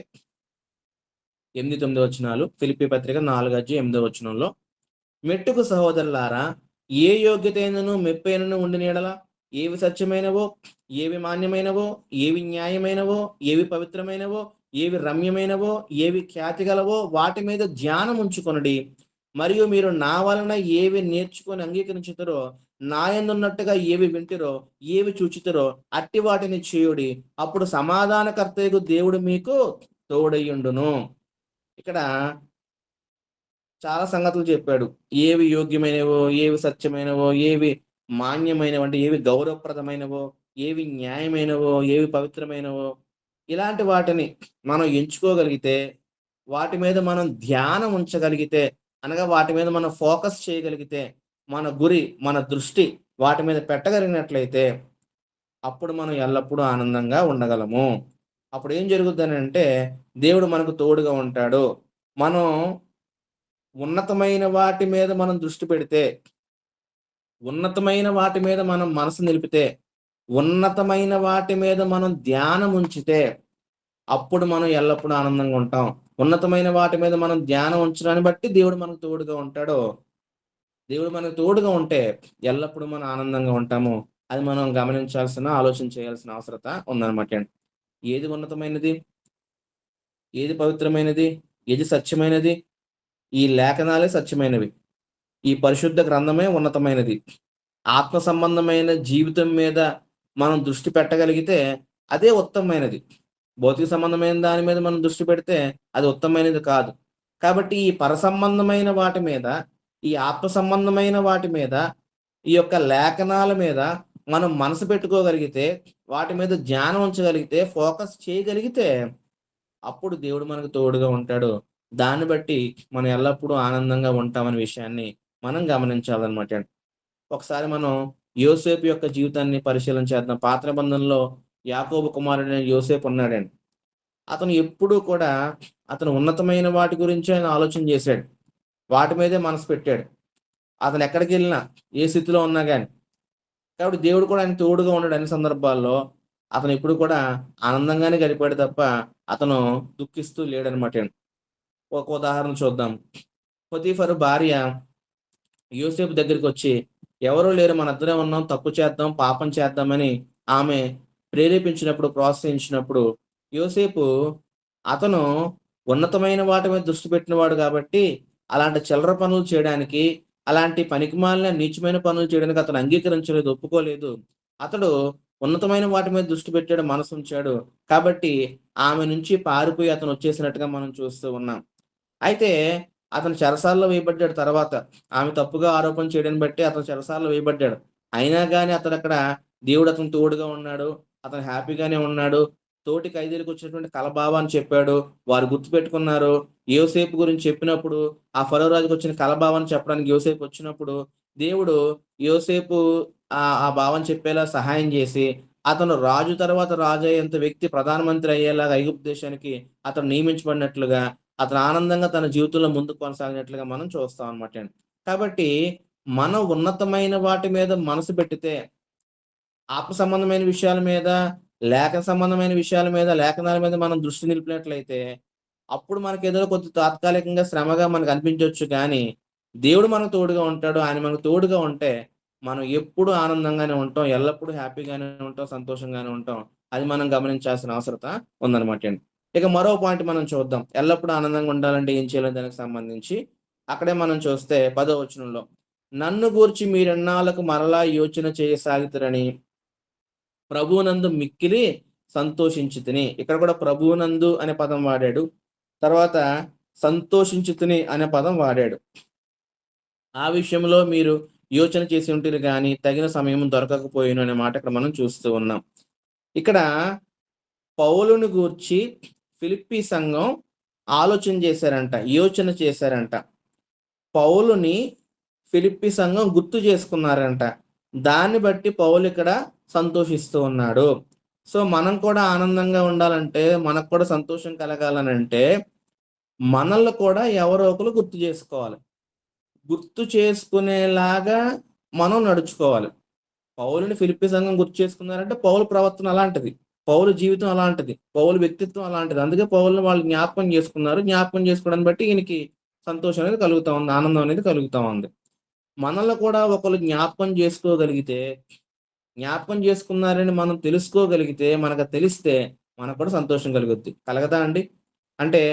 8, 9 వచనాలు. ఫిలిప్పీ పత్రిక 4 అధ్యాయం 8 వచనంలో, మెట్టుకు సహోదరులారా, ఏ యోగ్యతైనను, మెప్పైనను ఉండిన యెడల, ఏవి సత్యమైనవో, ఏవి మాన్యమైనవో, ఏవి న్యాయమైనవో, ఏవి పవిత్రమైనవో, ఏవి రమ్యమైనవో, ఏవి ఖ్యాతి గలవో, వాటి మీద ధ్యానముంచుకొనుడి. మరియు మీరు నా వలన ఏవి నేర్చుకొని అంగీకరించుతారో, నా యందున్నట్టుగా ఏవి వింటిరో, ఏవి చూచితిరో, అట్టి వాటిని చేయుడి. అప్పుడు సమాధానకర్తయగు దేవుడు మీకు తోడయ్యుండును. ఇక్కడ చాలా సంగతులు చెప్పాడు. ఏవి యోగ్యమైనవో, ఏవి సత్యమైనవో, ఏవి మాన్యమైనవో అంటే ఏవి గౌరవప్రదమైనవో, ఏవి న్యాయమైనవో, ఏవి పవిత్రమైనవో, ఇలాంటి వాటిని మనం ఎంచుకోగలిగితే, వాటి మీద మనం ధ్యానం ఉంచగలిగితే, అనగా వాటి మీద మనం ఫోకస్ చేయగలిగితే, మన గురి, మన దృష్టి వాటి మీద పెట్టగలిగినట్లయితే, అప్పుడు మనం ఎల్లప్పుడూ ఆనందంగా ఉండగలము. అప్పుడేం జరుగుద్దనంటే, దేవుడు మనకు తోడుగా ఉంటాడు. మనం ఉన్నతమైన వాటి మీద మనం దృష్టి పెడితే, ఉన్నతమైన వాటి మీద మనం మనసు నిలిపితే, ఉన్నతమైన వాటి మీద మనం ధ్యానం ఉంచితే, అప్పుడు మనం ఎల్లప్పుడూ ఆనందంగా ఉంటాం. ఉన్నతమైన వాటి మీద మనం ధ్యానం ఉంచడాన్ని బట్టి దేవుడు మనకు తోడుగా ఉంటాడు. దేవుడు మనకు తోడుగా ఉంటే ఎల్లప్పుడూ మనం ఆనందంగా ఉంటాము. అది మనం గమనించాల్సిన, ఆలోచన చేయాల్సిన అవసరత ఉందనమాటండి. ఏది ఉన్నతమైనది? ఏది పవిత్రమైనది? ఏది సత్యమైనది? ఈ లేఖనాలే సత్యమైనవి. ఈ పరిశుద్ధ గ్రంథమే ఉన్నతమైనది. ఆత్మ సంబంధమైన జీవితం మీద మనం దృష్టి పెట్టగలిగితే అదే ఉత్తమమైనది. భౌతిక సంబంధమైన దాని మీద మనం దృష్టి పెడితే అది ఉత్తమమైనది కాదు. కాబట్టి ఈ పరసంబంధమైన వాటి మీద, ఈ ఆత్మ సంబంధమైన వాటి మీద, ఈ యొక్క లేఖనాల మీద మనం మనసు పెట్టుకోగలిగితే, వాటి మీద ధ్యానం ఉంచగలిగితే, ఫోకస్ చేయగలిగితే, అప్పుడు దేవుడు మనకు తోడుగా ఉంటాడు. దాన్ని బట్టి మనం ఎల్లప్పుడూ ఆనందంగా ఉంటామనే విషయాన్ని మనం గమనించాలన్నమాట. ఒకసారి మనం యోసేపు యొక్క జీవితాన్ని పరిశీలన చేద్దాం. పాత నిబంధనలో యాకోబు కుమారుడైన యోసేపు ఉన్నాడండి. అతను ఎప్పుడూ కూడా అతను ఉన్నతమైన వాటి గురించే ఆయన ఆలోచన చేశాడు. వాటి మీదే మనసు పెట్టాడు. అతను ఎక్కడికెళ్ళినా, ఏ స్థితిలో ఉన్నా గాని. కాబట్టి దేవుడు కూడా ఆయనకు తోడుగా ఉన్నాడు అన్ని సందర్భాల్లో. అతను ఎప్పుడు కూడా ఆనందంగానే గడిపాడు తప్ప, అతను దుఃఖిస్తూ లేడనమాట. ఒక ఉదాహరణ చూద్దాం. పొతీఫరు భార్య యోసేపు దగ్గరికొచ్చి, ఎవరు లేరు మనిద్దరే ఉన్నాం, తప్పు చేద్దాం, పాపం చేద్దామని ఆమె ప్రేరేపించినప్పుడు, ప్రోత్సహించినప్పుడు, యోసేపు అతను ఉన్నతమైన వాటి మీద దృష్టి పెట్టినవాడు కాబట్టి, అలాంటి చిల్లర పనులు చేయడానికి, అలాంటి పనికిమాలిన నీచమైన పనులు చేయడానికి అతను అంగీకరించలేదు, ఒప్పుకోలేదు. అతడు ఉన్నతమైన వాటి మీద దృష్టి పెట్టాడు, మనసుంచాడు. కాబట్టి ఆమె నుంచి పారిపోయి అతనొచ్చేసినట్టుగా మనం చూస్తూ ఉన్నాం. అయితే అతను చెరసాలలో వేయబడ్డాడు తర్వాత. ఆమె తప్పుగా ఆరోపణ చేయడాన్ని బట్టి అతను చెరసాలలో వేయబడ్డాడు. అయినా గాని అతడక్కడ దేవుడు అతనికి తోడుగా ఉన్నాడు. అతను హ్యాపీగానే ఉన్నాడు. తోటి ఖైదీలకొచ్చినటువంటి కలభావాన్ని చెప్పాడు. వారు గుర్తుపెట్టుకున్నారు. యోసేపు గురించి చెప్పినప్పుడు, ఆ ఫరో రాజుకొచ్చిన కలభావాన్ని చెప్పడానికి యోసేపొచ్చినప్పుడు, దేవుడు యోసేపు ఆ భావం చెప్పేలా సహాయం జేసి, అతను రాజు తర్వాత రాజయ్యేంత వ్యక్తి ప్రధానమంత్రి అయ్యేలాగా ఐగుప్తు దేశానికి అతను నియమించబడినట్లుగా అతను ఆనందంగా తన జీవితంలో ముందుకు కొనసాగినట్లుగా మనం చూస్తాం అన్నమాట అండి. కాబట్టి మనం ఉన్నతమైన వాటి మీద మనసు పెట్టితే, ఆత్మ సంబంధమైన విషయాల మీద, లేఖన సంబంధమైన విషయాల మీద, లేఖనాల మీద మనం దృష్టి నిలిపినట్లయితే, అప్పుడు మనకేదో కొద్ది తాత్కాలికంగా శ్రమగా మనకు అనిపించొచ్చు గానీ, దేవుడు మనకు తోడుగా ఉంటాడు. ఆయన మనకు తోడుగా ఉంటే, మనం ఎప్పుడూ ఆనందంగానే ఉంటాం. ఎల్లప్పుడూ హ్యాపీగానే ఉంటాం. సంతోషంగానే ఉంటాం. అది మనం గమనించాల్సిన అవసరత ఉందన్నమాట అండి. ఇక మరో పాయింట్ మనం చూద్దాం. ఎల్లప్పుడూ ఆనందంగా ఉండాలంటే ఏం చేయాలో దానికి సంబంధించి, అక్కడే మనం చూస్తే 10వ వచనంలో, "నన్ను గూర్చి మీరెన్నాళ్ళకు మరలా యోచన చేయసాగుదురని ప్రభువునందు మిక్కిలి సంతోషించితిని." ఇక్కడ కూడా ప్రభువునందు అనే పదం వాడాడు. తర్వాత సంతోషించితిని అనే పదం వాడాడు. ఆ విషయంలో మీరు యోచన చేసి ఉంటిరి గాని, తగిన సమయం దొరకకపోయెను అనే మాట ఇక్కడ మనం చూస్తూ ఉన్నాం. ఇక్కడ పౌలుని గూర్చి ఫిలిప్పీ సంఘం ఆలోచన చేశారంట. యోచన చేశారంట. పౌలుని ఫిలిప్పీ సంఘం గుర్తు చేసుకున్నారంట. దాన్ని బట్టి పౌలు ఇక్కడ సంతోషిస్తూ ఉన్నాడు. సో, మనం కూడా ఆనందంగా ఉండాలంటే, మనకు కూడా సంతోషం కలగాలనంటే, మనల్ని కూడా ఎవరో ఒకళ్ళు గుర్తు చేసుకోవాలి. గుర్తు చేసుకునేలాగా మనం నడుచుకోవాలి. పౌలుని ఫిలిప్పీ సంఘం గుర్తు చేసుకున్నారంటే, పౌలు ప్రవర్తన అలాంటిది. పౌలు జీవితం అలాంటిది. పౌలు వ్యక్తిత్వం అలాంటిది. అందుకే పౌలుని వాళ్ళు జ్ఞాపకం చేసుకున్నారు. జ్ఞాపకం చేసుకోవడాన్ని బట్టి ఈయనకి సంతోషం అనేది కలుగుతా ఉంది. ఆనందం అనేది కలుగుతా ఉంది. మనల్ని కూడా ఒకళ్ళు జ్ఞాపకం చేసుకోగలిగితే, జ్ఞాపకం చేసుకున్నారని మనం తెలుసుకోగలిగితే, మనకు తెలిస్తే మనకు కూడా సంతోషం కలుగుద్ది. కలగదా అండి? అంటే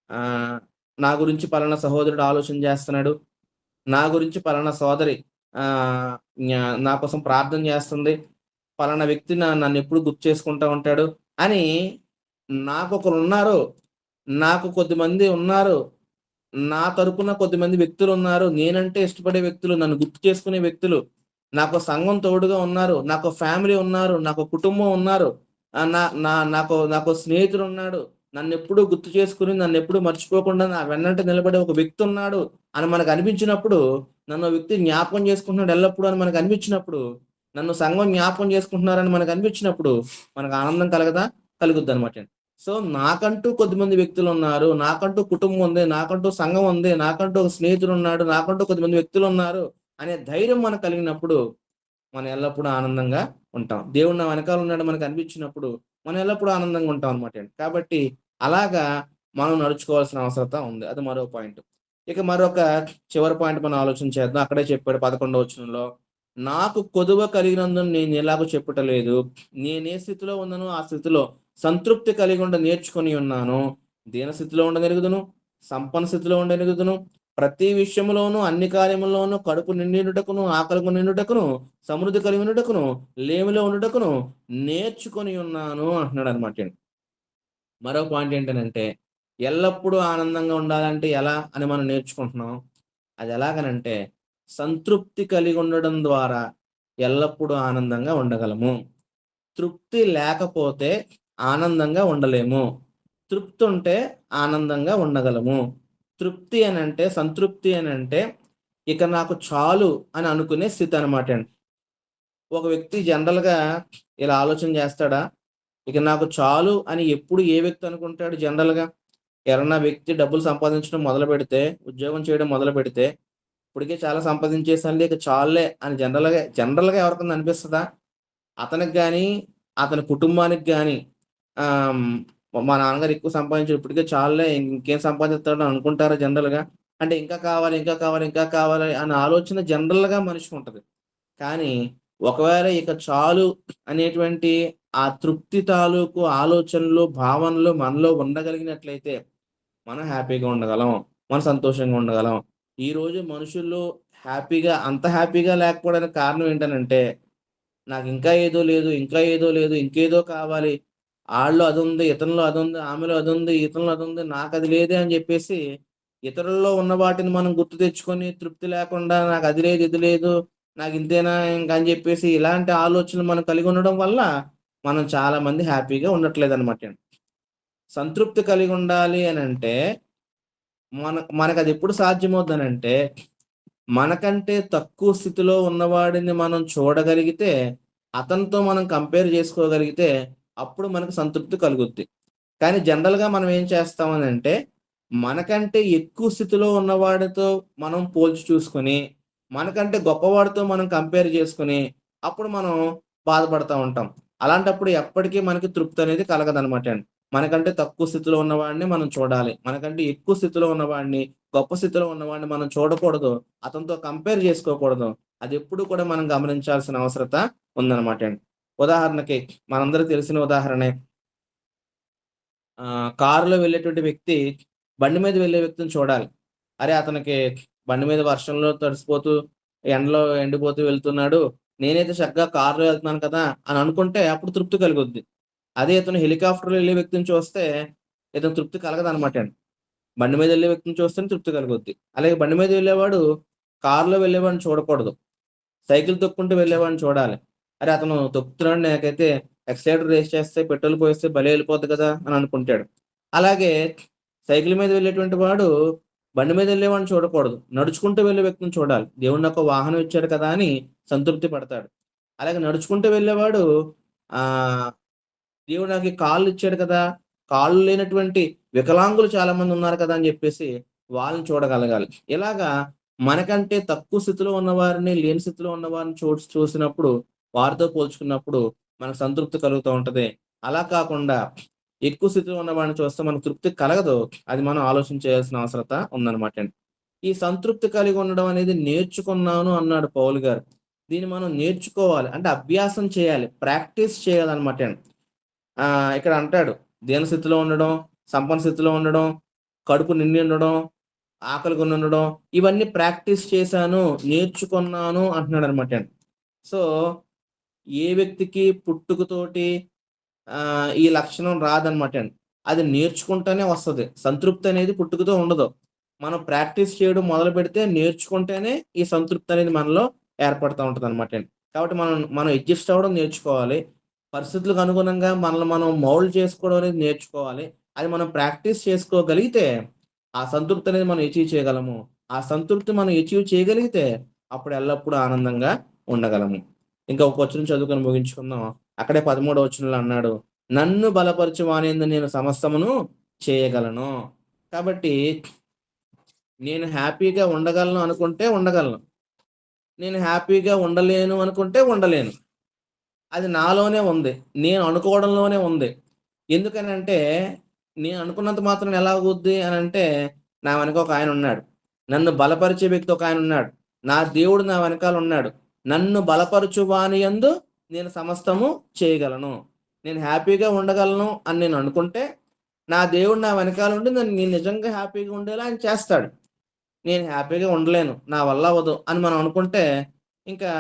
ఆహ్, నా గురించి పలానా సహోదరుడు ఆలోచన చేస్తున్నాడు. నా గురించి పలానా సోదరి ఆహ్, నా కోసం ప్రార్థన చేస్తుంది. పలానా వ్యక్తి నన్నెప్పుడు గుర్తు చేసుకుంటా ఉంటాడు అని నాకొకరున్నారు. నాకు కొద్దిమంది ఉన్నారు. నా తరపున కొద్దిమంది వ్యక్తులున్నారు. నేనంటే ఇష్టపడే వ్యక్తులు, నన్ను గుర్తు చేసుకునే వ్యక్తులు. నాకో సంఘం తోడుగా ఉన్నారు. నాకో ఫ్యామిలీ ఉన్నారు. నాకో కుటుంబం ఉన్నారు. నా నా నాకో స్నేహితుడున్నాడు. నన్నెప్పుడూ గుర్తు చేసుకొని, నన్నెప్పుడూ మర్చిపోకుండా నా వెన్నంట నిలబడే ఒక వ్యక్తున్నాడు అని మనకనిపించినప్పుడు, నన్నో వ్యక్తి జ్ఞాపకం చేసుకుంటున్నాడు ఎల్లప్పుడూ అని మనకనిపించినప్పుడు, నన్ను సంఘం జ్ఞాపకం చేసుకుంటున్నారని మనకనిపించినప్పుడు, మనకు ఆనందం కలగదా? కలుగుద్దనమాట. సో, నాకంటూ కొద్దిమంది వ్యక్తులున్నారు. నాకంటూ కుటుంబం ఉంది. నాకంటూ సంఘం ఉంది. నాకంటూ ఒక స్నేహితుడున్నాడు. నాకంటూ కొద్దిమంది వ్యక్తులున్నారు అనే ధైర్యం మనకు కలిగినప్పుడు, మనం ఎల్లప్పుడూ ఆనందంగా ఉంటాం. దేవుడు నా వెనకాల ఉన్నాడని మనకనిపించినప్పుడు, మనం ఎల్లప్పుడూ ఆనందంగా ఉంటాం అనమాట అండి. కాబట్టి అలాగా మనం నడుచుకోవాల్సిన అవసరత ఉంది. అది మరో పాయింట్. ఇక మరొక చివరి పాయింట్ మనం ఆలోచన చేద్దాం. అక్కడే చెప్పాడు 11వ వచనంలో, "నాకు కొదువ కలిగినందున నేనెలాగో చెప్పుట లేదు. నేనే స్థితిలో ఉన్నానో ఆ స్థితిలో సంతృప్తి కలిగుండ నేర్చుకొని ఉన్నాను. దీనస్థితిలో ఉండనెరుగుదును, సంపన్న స్థితిలో ఉండనెరుగుదును. ప్రతి విషయములోను, అన్ని కార్యముల్లోనూ కడుపు నిండియుండుటకును, ఆకలి నిండుటకును, సమృద్ధి కలిగుండుటకును, లేమిలో ఉండుటకును నేర్చుకొని ఉన్నాను" అంటున్నాడనమాటండి. మరో పాయింట్ ఏంటనంటే, ఎల్లప్పుడూ ఆనందంగా ఉండాలంటే ఎలా అని మనం నేర్చుకుంటున్నాం. అదెలాగనంటే, సంతృప్తి కలిగుండడం ద్వారా ఎల్లప్పుడూ ఆనందంగా ఉండగలము. తృప్తి లేకపోతే ఆనందంగా ఉండలేము. తృప్తుంటే ఆనందంగా ఉండగలము. తృప్తి అనంటే, సంతృప్తి అనంటే, ఇక నాకు చాలు అని అనుకునే స్థితనమాటండి. ఒక వ్యక్తి జనరల్‌గా ఇలా ఆలోచన జేస్తాడా? ఇక నాకు చాలు అని ఎప్పుడు ఏ వ్యక్తి అనుకుంటాడు జనరల్‌గా? ఎవరన్నా వ్యక్తి డబ్బులు సంపాదించడం మొదలుపెడితే, ఉద్యోగం చేయడం మొదలుపెడితే, ఇప్పటికే చాలా సంపాదించేసానులే ఇక చాలులే అని జనరల్‌గా ఎవరికన్నా అనిపిస్తదా? అతనికి గాని, అతని కుటుంబానికి గాని ఆహ్, హ్మ్, మా నాన్నగారు ఎక్కువ సంపాదించారు ఇప్పటికే చాలులే ఇంకేం సంపాదిస్తాడో అనుకుంటారా జనరల్‌గా? అంటే ఇంకా కావాలి, ఇంకా కావాలి, ఇంకా కావాలి అనే ఆలోచన జనరల్‌గా మనిషికుంటది. కానీ ఒకవేళ ఇక చాలు అనేటువంటి ఆ తృప్తి తాలూకు ఆలోచనలు, భావనలు మనలో ఉండగలిగినట్లయితే మనం హ్యాపీగా ఉండగలం. మనం సంతోషంగా ఉండగలం. ఈరోజు మనుషుల్లో అంత హ్యాపీగా లేకపోవడానికి కారణం ఏంటనంటే, నాకింకా ఏదో లేదు, ఇంకా ఏదో లేదు, ఇంకేదో కావాలి. ఆళ్ళలో అదుంది, ఇతనిలో అదుంది, ఆమెలో అదుంది, ఇతనిలో అదుంది, నాకది లేదే అని జెప్పేసి, ఇతరుల్లో ఉన్న వాటిని మనం గుర్తు తెచ్చుకొని తృప్తి లేకుండా నాకది లేదు, ఇది లేదు, నాకింతేనా ఇంక అని జెప్పేసి ఇలాంటి ఆలోచనలు మనం కలిగుండడం వల్ల, మనం చాలా మంది హ్యాపీగా ఉండట్లేదనమాటండి. సంతృప్తి కలిగుండాలి అనంటే, మనకదెప్పుడు సాధ్యమవుద్దనంటే, మనకంటే తక్కువ స్థితిలో ఉన్నవాడిని మనం చూడగలిగితే, అతనితో మనం కంపేర్ జేసుకోగలిగితే, అప్పుడు మనకు సంతృప్తి కలుగుద్ది. కానీ జనరల్‌గా మనం ఏం చేస్తామనంటే, మనకంటే ఎక్కువ స్థితిలో ఉన్నవాడితో మనం పోల్చి చూసుకొని, మనకంటే గొప్పవాడితో మనం కంపేర్ జేసుకొని, అప్పుడు మనం బాధపడతా ఉంటాం. అలాంటప్పుడు ఎప్పటికీ మనకి తృప్తనేది కలగదనమాటండి. మనకంటే తక్కువ స్థితిలో ఉన్నవాడిని మనం చూడాలి. మనకంటే ఎక్కువ స్థితిలో ఉన్నవాడిని, గొప్ప స్థితిలో ఉన్నవాడిని మనం చూడకూడదు. అతనితో కంపేర్ జేసుకోకూడదు. అదెప్పుడు కూడా మనం గమనించాల్సిన అవసరత ఉందనమాటండి. ఉదాహరణకి మనందరికి తెలిసిన ఉదాహరణే కారులో వెళ్ళేటువంటి వ్యక్తి బండి మీద వెళ్ళే వ్యక్తిని చూడాలి. అరే! అతనికి బండి మీద వర్షంలో తడిసిపోతూ, ఎండలో ఎండిపోతూ వెళ్తున్నాడు. నేనైతే చక్కగా కారులో వెళ్తున్నాను కదా! అని అనుకుంటే అప్పుడు తృప్తి కలుగుద్ది. అదే ఇతను హెలికాప్టర్‌లో ఎళ్ళే వ్యక్తిని చూస్తే ఇతను తృప్తి కలగదనమాటండి. బండి మీద ఎళ్ళే వ్యక్తిని చూస్తేనే తృప్తి కలుగుద్ది. అలాగే బండి మీద వెళ్ళేవాడు కారులో వెళ్ళేవాడిని చూడకూడదు. సైకిల్ తొక్కుంటూ వెళ్ళేవాడిని చూడాలి. అరే! అతను తొక్కుతున్నాడు నాకైతే ఎక్సలరేటర్ రేస్ చేస్తే పెట్రోల్ పోయిస్తే భలే ఎళ్ళిపోద్ది కదా! అని అనుకుంటాడు. అలాగే సైకిల్ మీద వెళ్ళేటువంటి వాడు బండి మీద వెళ్ళేవాడిని చూడకూడదు. నడుచుకుంటూ వెళ్ళే వ్యక్తిని చూడాలి. దేవుడు నాకు వాహనం ఇచ్చాడు కదా! అని సంతృప్తి పడతాడు. అలాగే నడుచుకుంటూ వెళ్ళేవాడు ఆహ్, దేవుడు నాకు ఈ కాళ్ళు ఇచ్చాడు కదా! కాళ్ళు లేనటువంటి వికలాంగులు చాలామంది ఉన్నారు కదా! అని జెప్పేసి వాళ్ళని చూడగలగాలి. ఇలాగా మనకంటే తక్కువ స్థితిలో ఉన్నవారిని, లేని స్థితిలో ఉన్నవారిని చూసినప్పుడు, వారితో పోల్చుకున్నప్పుడు మనకు సంతృప్తి కలుగుతూ ఉంటది. అలా కాకుండా ఎక్కువ స్థితిలో ఉన్నవాడిని చూస్తే మనకు తృప్తి కలగదు. అది మనం ఆలోచన చేయాల్సిన అవసరత ఉందనమాటండి. ఈ సంతృప్తి కలిగి ఉండడం అనేది నేర్చుకున్నాను అన్నాడు పౌలు గారు. దీన్ని మనం నేర్చుకోవాలి. అంటే అభ్యాసం చేయాలి. ప్రాక్టీస్ చేయాలనమాటండి. ఇక్కడ అంటాడు. దీన స్థితిలో ఉండడం, సంపన్న స్థితిలో ఉండడం, కడుపు నిండి ఉండడం, ఆకలిగొని ఉండడం, ఇవన్నీ ప్రాక్టీస్ చేశాను, నేర్చుకున్నాను అంటున్నాడనమాటండి. సో, ఏ వ్యక్తికి పుట్టుకతోటి ఈ లక్షణం రాదనమాటండి. అది నేర్చుకుంటేనే వస్తది. సంతృప్తి అనేది పుట్టుకతో ఉండదు. మనం ప్రాక్టీస్ చేయడం మొదలుపెడితే నేర్చుకుంటేనే ఈ సంతృప్తి అనేది మనలో ఏర్పడతా ఉంటదనమాటండి. కాబట్టి మనం అడ్జస్ట్ అవ్వడం నేర్చుకోవాలి. పరిస్థితులకు అనుగుణంగా మనల్ని మనం మౌల్డ్ చేసుకోవడం అనేది నేర్చుకోవాలి. అది మనం ప్రాక్టీస్ చేసుకోగలిగితే, ఆ సంతృప్తి అనేది మనం అచీవ్ చేయగలము. ఆ సంతృప్తి మనం అచీవ్ చేయగలిగితే, అప్పుడు ఎల్లప్పుడూ ఆనందంగా ఉండగలము. ఇంకా ఒక వచనం చదువుకొని ముగించుకుందాం. అక్కడే 13వ వచనంలో అన్నాడు, "నన్ను బలపరచు వానియందు నేను సమస్తమును చేయగలను." కాబట్టి నేను హ్యాపీగా ఉండగలను అనుకుంటే ఉండగలను. నేను హ్యాపీగా ఉండలేను అనుకుంటే ఉండలేను. అది నాలోనే ఉంది. నేను అనుకోవడంలోనే ఉంది. ఎందుకనంటే, నేను అనుకున్నంత మాత్రాన ఎలా అవుద్ది అనంటే, నా వెనక ఒకాయనున్నాడు. నన్ను బలపరిచే వ్యక్తి ఒకాయనున్నాడు. నా దేవుడు నా వెనకాలున్నాడు. నన్ను బలపరచు వాని యందు నేను సమస్తము చేయగలను. నేను హ్యాపీగా ఉండగలను అని నేను అనుకుంటే, నా దేవుడు నా వెనకాలుండి నేను నిజంగా హ్యాపీగా ఉండేలా ఆయన చేస్తాడు. నేను హ్యాపీగా ఉండలేను. నా వల్ల అవ్వదు అని మనం అనుకుంటే, ఇంకా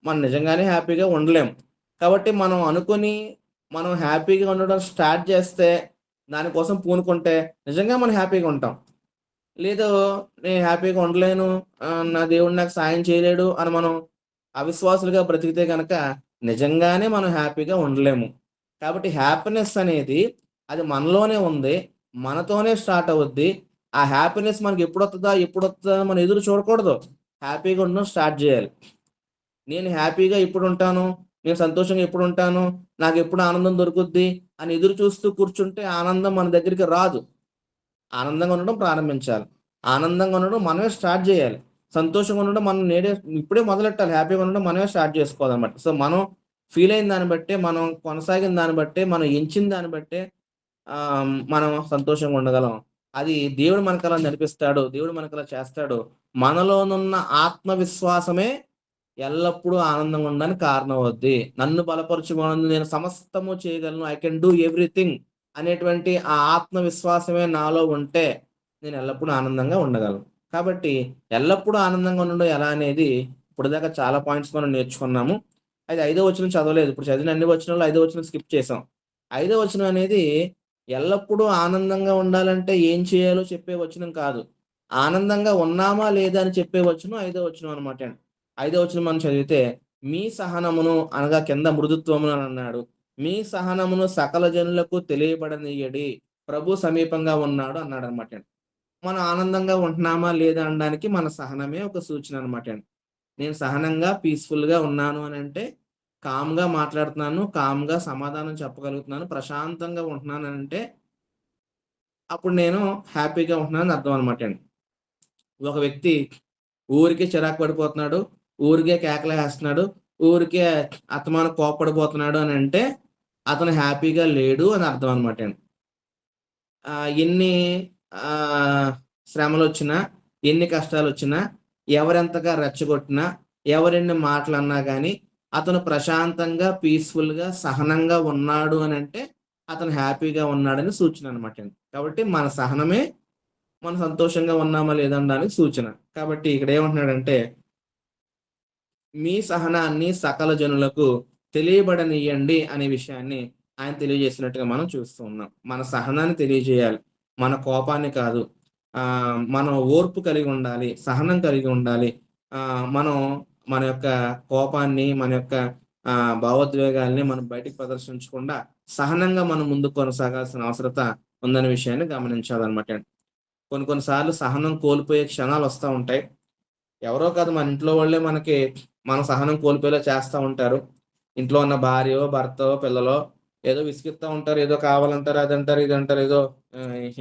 మనం నిజంగానే హ్యాపీగా ఉండలేము. కాబట్టి మనం అనుకోని, మనం హ్యాపీగా ఉండడం స్టార్ట్ చేస్తే, దానికోసం పూనుకుంటే నిజంగా మనం హ్యాపీగా ఉంటాం. లేదు నేను హ్యాపీగా ఉండలేను, నా దేవుడు నాకు సాయం చేయలేడు అని మనం అవిశ్వాసులుగా బ్రతికితే గనక నిజంగానే మనం హ్యాపీగా ఉండలేము. కాబట్టి హ్యాపీనెస్ అనేది అది మనలోనే ఉంది. మనతోనే స్టార్ట్ అవుద్ది. ఆ హ్యాపీనెస్ మనకెప్పుడొత్తదా, ఎప్పుడొత్తదా అని మనం ఎదురు చూడకూడదు. హ్యాపీగా ఉండడం స్టార్ట్ జేయాలి. నేను హ్యాపీగా ఎప్పుడుంటాను, నేను సంతోషంగా ఎప్పుడుంటాను, నాకెప్పుడు ఆనందం దొరుకుద్ది అని ఎదురు చూస్తూ కూర్చుంటే ఆనందం మన దగ్గరికి రాదు. ఆనందంగా ఉండడం ప్రారంభించాలి. ఆనందంగా ఉండడం మనమే స్టార్ట్ జేయాలి. సంతోషంగా ఉండడం మనం ఇప్పుడే మొదలెట్టాలి. హ్యాపీగా ఉండడం మనమే స్టార్ట్ జేసుకోవాలనమాట. సో, మనం ఫీల్ అయిన దాన్ని బట్టే, మనం కొనసాగిన దాన్ని బట్టే, మనం ఎంచిన దాన్ని బట్టే మనం సంతోషంగా ఉండగలం. అది దేవుడు మనకలా నడిపిస్తాడు. దేవుడు మనకలా చేస్తాడు. మనలోనున్న ఆత్మవిశ్వాసమే ఎల్లప్పుడూ ఆనందంగా ఉండడానికి కారణమవుద్ది. నన్ను బలపరచువాడు నేను సమస్తము చేయగలను. ఐ కెన్ డూ ఎవ్రీథింగ్ అనేటువంటి ఆ ఆత్మవిశ్వాసమే నాలో ఉంటే, నేను ఎల్లప్పుడూ ఆనందంగా ఉండగలను. కాబట్టి ఎల్లప్పుడూ ఆనందంగా ఉండడం ఎలా అనేది ఇప్పటిదాకా చాలా పాయింట్స్ మనం నేర్చుకున్నాము. అయితే ఐదో వచనం చదవలేదు. ఇప్పుడు చదివిన అన్ని వచనాల్లో ఐదో వచనం స్కిప్ చేసాం. ఐదో వచనం అనేది ఎల్లప్పుడూ ఆనందంగా ఉండాలంటే ఏం చేయాలో చెప్పే వచనం కాదు. ఆనందంగా ఉన్నామా లేదా అని చెప్పే వచనం ఐదో వచనం అనమాట అండి. ఐదో వచనం మనం చదివితే మీ సహనమును అనగా కింద మృదుత్వమును అని అన్నాడు. మీ సహనమును సకల జనులకు తెలియబడనీయడి. ప్రభు సమీపంగా ఉన్నాడు అన్నాడనమాట అండి. మనం ఆనందంగా ఉంటున్నామా లేదా అనడానికి మన సహనమే ఒక సూచన అనమాట అండి. నేను సహనంగా, పీస్‌ఫుల్‌గా ఉన్నాను అనంటే, కామ్‌గా మాట్లాడుతున్నాను, కామ్‌గా సమాధానం చెప్పగలుగుతున్నాను, ప్రశాంతంగా ఉంటున్నాననంటే, అప్పుడు నేను హ్యాపీగా ఉంటున్నానని అర్థం అనమాటండి. ఒక వ్యక్తి ఊరికే చిరాకు పడిపోతున్నాడు, ఊరికే కేకలేస్తున్నాడు, ఊరికే అస్తమానం కోప్పడిపోతున్నాడు అనంటే, అతను హ్యాపీగా లేడు అని అర్థం అనమాటండి. ఎన్ని ఆహ్, శ్రమలొచ్చినా, ఎన్ని కష్టాలొచ్చినా, ఎవరెంతగా రెచ్చగొట్టినా, ఎవరెన్ని మాటలన్నా గాని, అతను ప్రశాంతంగా, పీస్‌ఫుల్‌గా, సహనంగా ఉన్నాడు అనంటే, అతను హ్యాపీగా ఉన్నాడని సూచననమాటండి. కాబట్టి మన సహనమే మనం సంతోషంగా ఉన్నామా లేదా అనడానికి సూచన. కాబట్టి ఇక్కడేమంటున్నాడంటే, మీ సహనాన్ని సకల జనులకు తెలియబడనియ్యండి అనే విషయాన్ని ఆయన తెలియజేసినట్టుగా మనం చూస్తూ ఉన్నాం. మన సహనాన్ని తెలియజేయాలి. మన కోపాన్ని కాదు. మనం ఓర్పు కలిగి ఉండాలి. సహనం కలిగి ఉండాలి. మనం మన యొక్క కోపాన్ని, మన యొక్క భావోద్వేగాల్ని మనం బయటికి ప్రదర్శించకుండా సహనంగా మనం ముందుకు కొనసాగాల్సిన అవసరత ఉందనే విషయాన్ని గమనించాలనమాట. కొన్ని కొన్ని సార్లు సహనం కోల్పోయే క్షణాలొస్తా ఉంటాయి. ఎవరో కాదు మన ఇంట్లో వాళ్ళే మనకి మన సహనం కోల్పోయేలా చేస్తా ఉంటారు. ఇంట్లో ఉన్న భార్యో, భర్తో, పిల్లలో ఏదో విసిగిత్తా ఉంటారు. ఏదో కావాలంటారు, అదంటారు, ఇదంటారు. ఏదో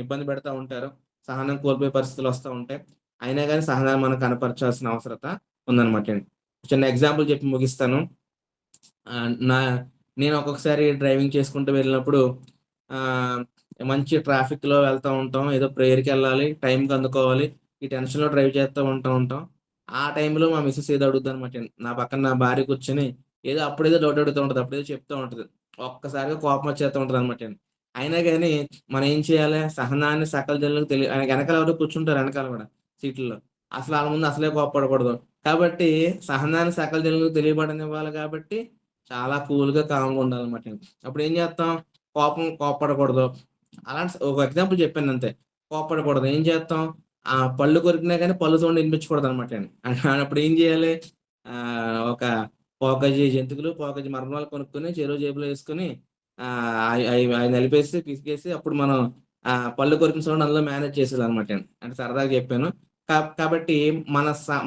ఇబ్బంది పెడతా ఉంటారు. సహనం కోల్పోయే పరిస్థితులొస్తా ఉంటాయి. అయినా గాని సహనాన్ని మనం కనపరచాల్సిన అవసరత ఉందనమాటండి. చిన్న ఎగ్జాంపుల్ చెప్పి ముగిస్తాను. ఆహ్, నా నేను ఒక్కొక్కసారి డ్రైవింగ్ చేసుకుంటూ వెళ్ళినప్పుడు ఆహ్, మంచి ట్రాఫిక్‌లో వెళ్తా ఉంటాం. ఏదో ప్రేయర్‌కెళ్ళాలి, టైంకి అందుకోవాలి. ఈ టెన్షన్‌లో డ్రైవ్ చేస్తా ఉంటాం. ఆ టైంలో మా మిసెస్ ఏదో అడుగుద్దనమాటండి. నా పక్కన నా భార్య కూర్చొని ఏదో అప్పుడేదో డౌట్ అడుగుతా ఉంటది. అప్పుడేదో చెప్తా ఉంటది. ఒక్కసారిగా కోపం వచ్చేస్తా ఉంటదనమాటండి. అయినా గాని మనం ఏం చేయాలి? సహనాన్ని సకల జనులకు ఎనకాల ఎవరో కూర్చుంటారు ఎనకాల గూడా సీట్‌ల్లో. అసలు ఆళ్ళ ముందు అసలే కోప్పడకూడదు. కాబట్టి సహనాన్ని సకల జనులకు తెలియబడనివ్వాలి కాబట్టి చాలా కూల్‌గా, కామ్‌గా ఉండాలనమాట. అప్పుడేం జేత్తాం, కోప్పడకూడదు. అలాంటి ఒక ఎగ్జాంపుల్ చెప్పానంతే. కోప్పడకూడదు. ఏం చేత్తాం, పళ్ళు కొరికినా గాని పళ్ళు సౌండ్ ఇనిపించకూడదనమాటండి. అప్పుడేం జేయాలి, ఒక పావు కేజీ జంతికలు, పావు కేజీ మరమరాలు కొనుక్కొని చెరో జేబులో యేసుకొని అయి అయి అయి నలిపేసి, పిసికేసి అప్పుడు మనం పళ్ళు కొరికిన సౌండ్ అందులో మేనేజ్ చేసేయాలనమాటండి. అంటే సరదాగా జెప్పాను. కాబట్టి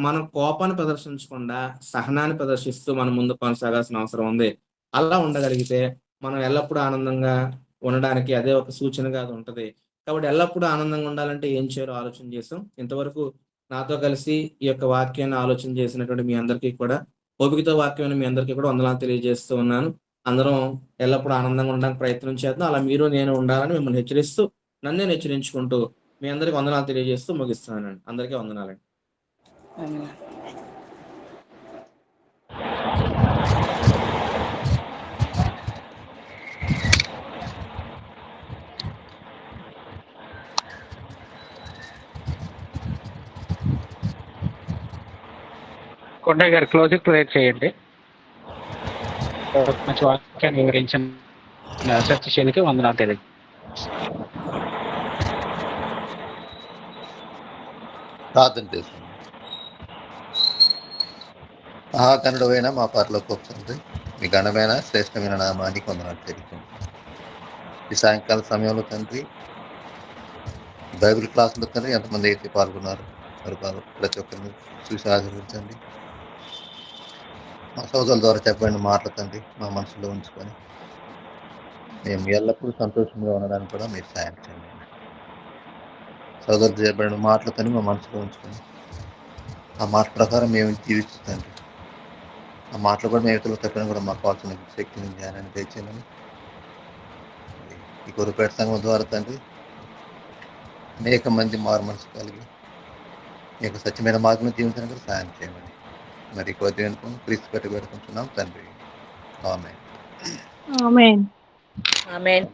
మన కోపాన్ని ప్రదర్శించకుండా, సహనాన్ని ప్రదర్శిస్తూ మనం ముందుకు కొనసాగాల్సిన అవసరం ఉంది. అలా ఉండగలిగితే, మనం ఎల్లప్పుడూ ఆనందంగా ఉండడానికి అదే ఒక సూచనగా అది ఉంటది. కాబట్టి ఎల్లప్పుడూ ఆనందంగా ఉండాలంటే ఏం చేయాలో ఆలోచన చేసాం. ఇంతవరకు నాతో కలిసి ఈ యొక్క వాక్యాన్ని ఆలోచన చేసినటువంటి మీ అందరికీ కూడా, ఓపికతో వాక్యం విన్న మీ అందరికీ కూడా వందనాలు తెలియజేస్తూ ఉన్నాను. అందరం ఎల్లప్పుడూ ఆనందంగా ఉండడానికి ప్రయత్నం చేద్దాం. అలా మీరు నేను ఉండాలని మిమ్మల్ని హెచ్చరిస్తూ, నన్ను నేను హెచ్చరించుకుంటూ మీ అందరికి వందనాలు తెలియజేస్తూ ముగిస్తున్నానండి. అందరికీ వందనాలండి. అవును. కొండయ్య గారు క్లోజింగ్ ప్రేయర్ చేయండి. మంచి వాక్యాన్ని వివరించిన సత్యశైలికి వందనాలు తెలియదు. ప్రార్థన చేస్తాం. మహాకనుడైన మా పరలోకపు తండ్రి, మీ ఘనమైన శ్రేష్టమైన నామానికి వందనాలు తెలుపుకుంటున్నాం. ఈ సాయంకాల సమయంలో తండ్రి బైబిల్ క్లాసులో తండ్రి ఎంతమంది అయితే పాల్గొన్నారు మరి ప్రతి ఒక్కరిని చూసి ఆశీర్వదించండి. మా సోదరుల ద్వారా చెప్పబడిన మాటలు తండ్రి మా మనసులో ఉంచుకొని మేము ఎల్లప్పుడూ సంతోషంగా ఉండడానికి కూడా మీరు సాయం చేయండి. సోదరులు చెప్పబడిన మాటలు తండ్రి మా మనసులో ఉంచుకొని ఆ మాట ప్రకారం మేము జీవిస్తూ తండ్రి ఆ మాటలు కూడా మేము ఇతరులు చెప్పడం కూడా మాకు కావాల్సిన శక్తిని జ్ఞానాన్ని తెచ్చేయమని ఈ గురుపేట సంఘం ద్వారా తండ్రి అనేక మంది మారు మనసు కలిగి ఈ యొక్క సత్యమైన మార్గంలో జీవించడానికి కూడా సాయం చేయమని మరి కొద్ది అనుకుని క్రీస్తు పెట్టి పెట్టుకుంటున్నాం తండ్రి. ఆమేన్. ఆమేన్. ఆమేన్.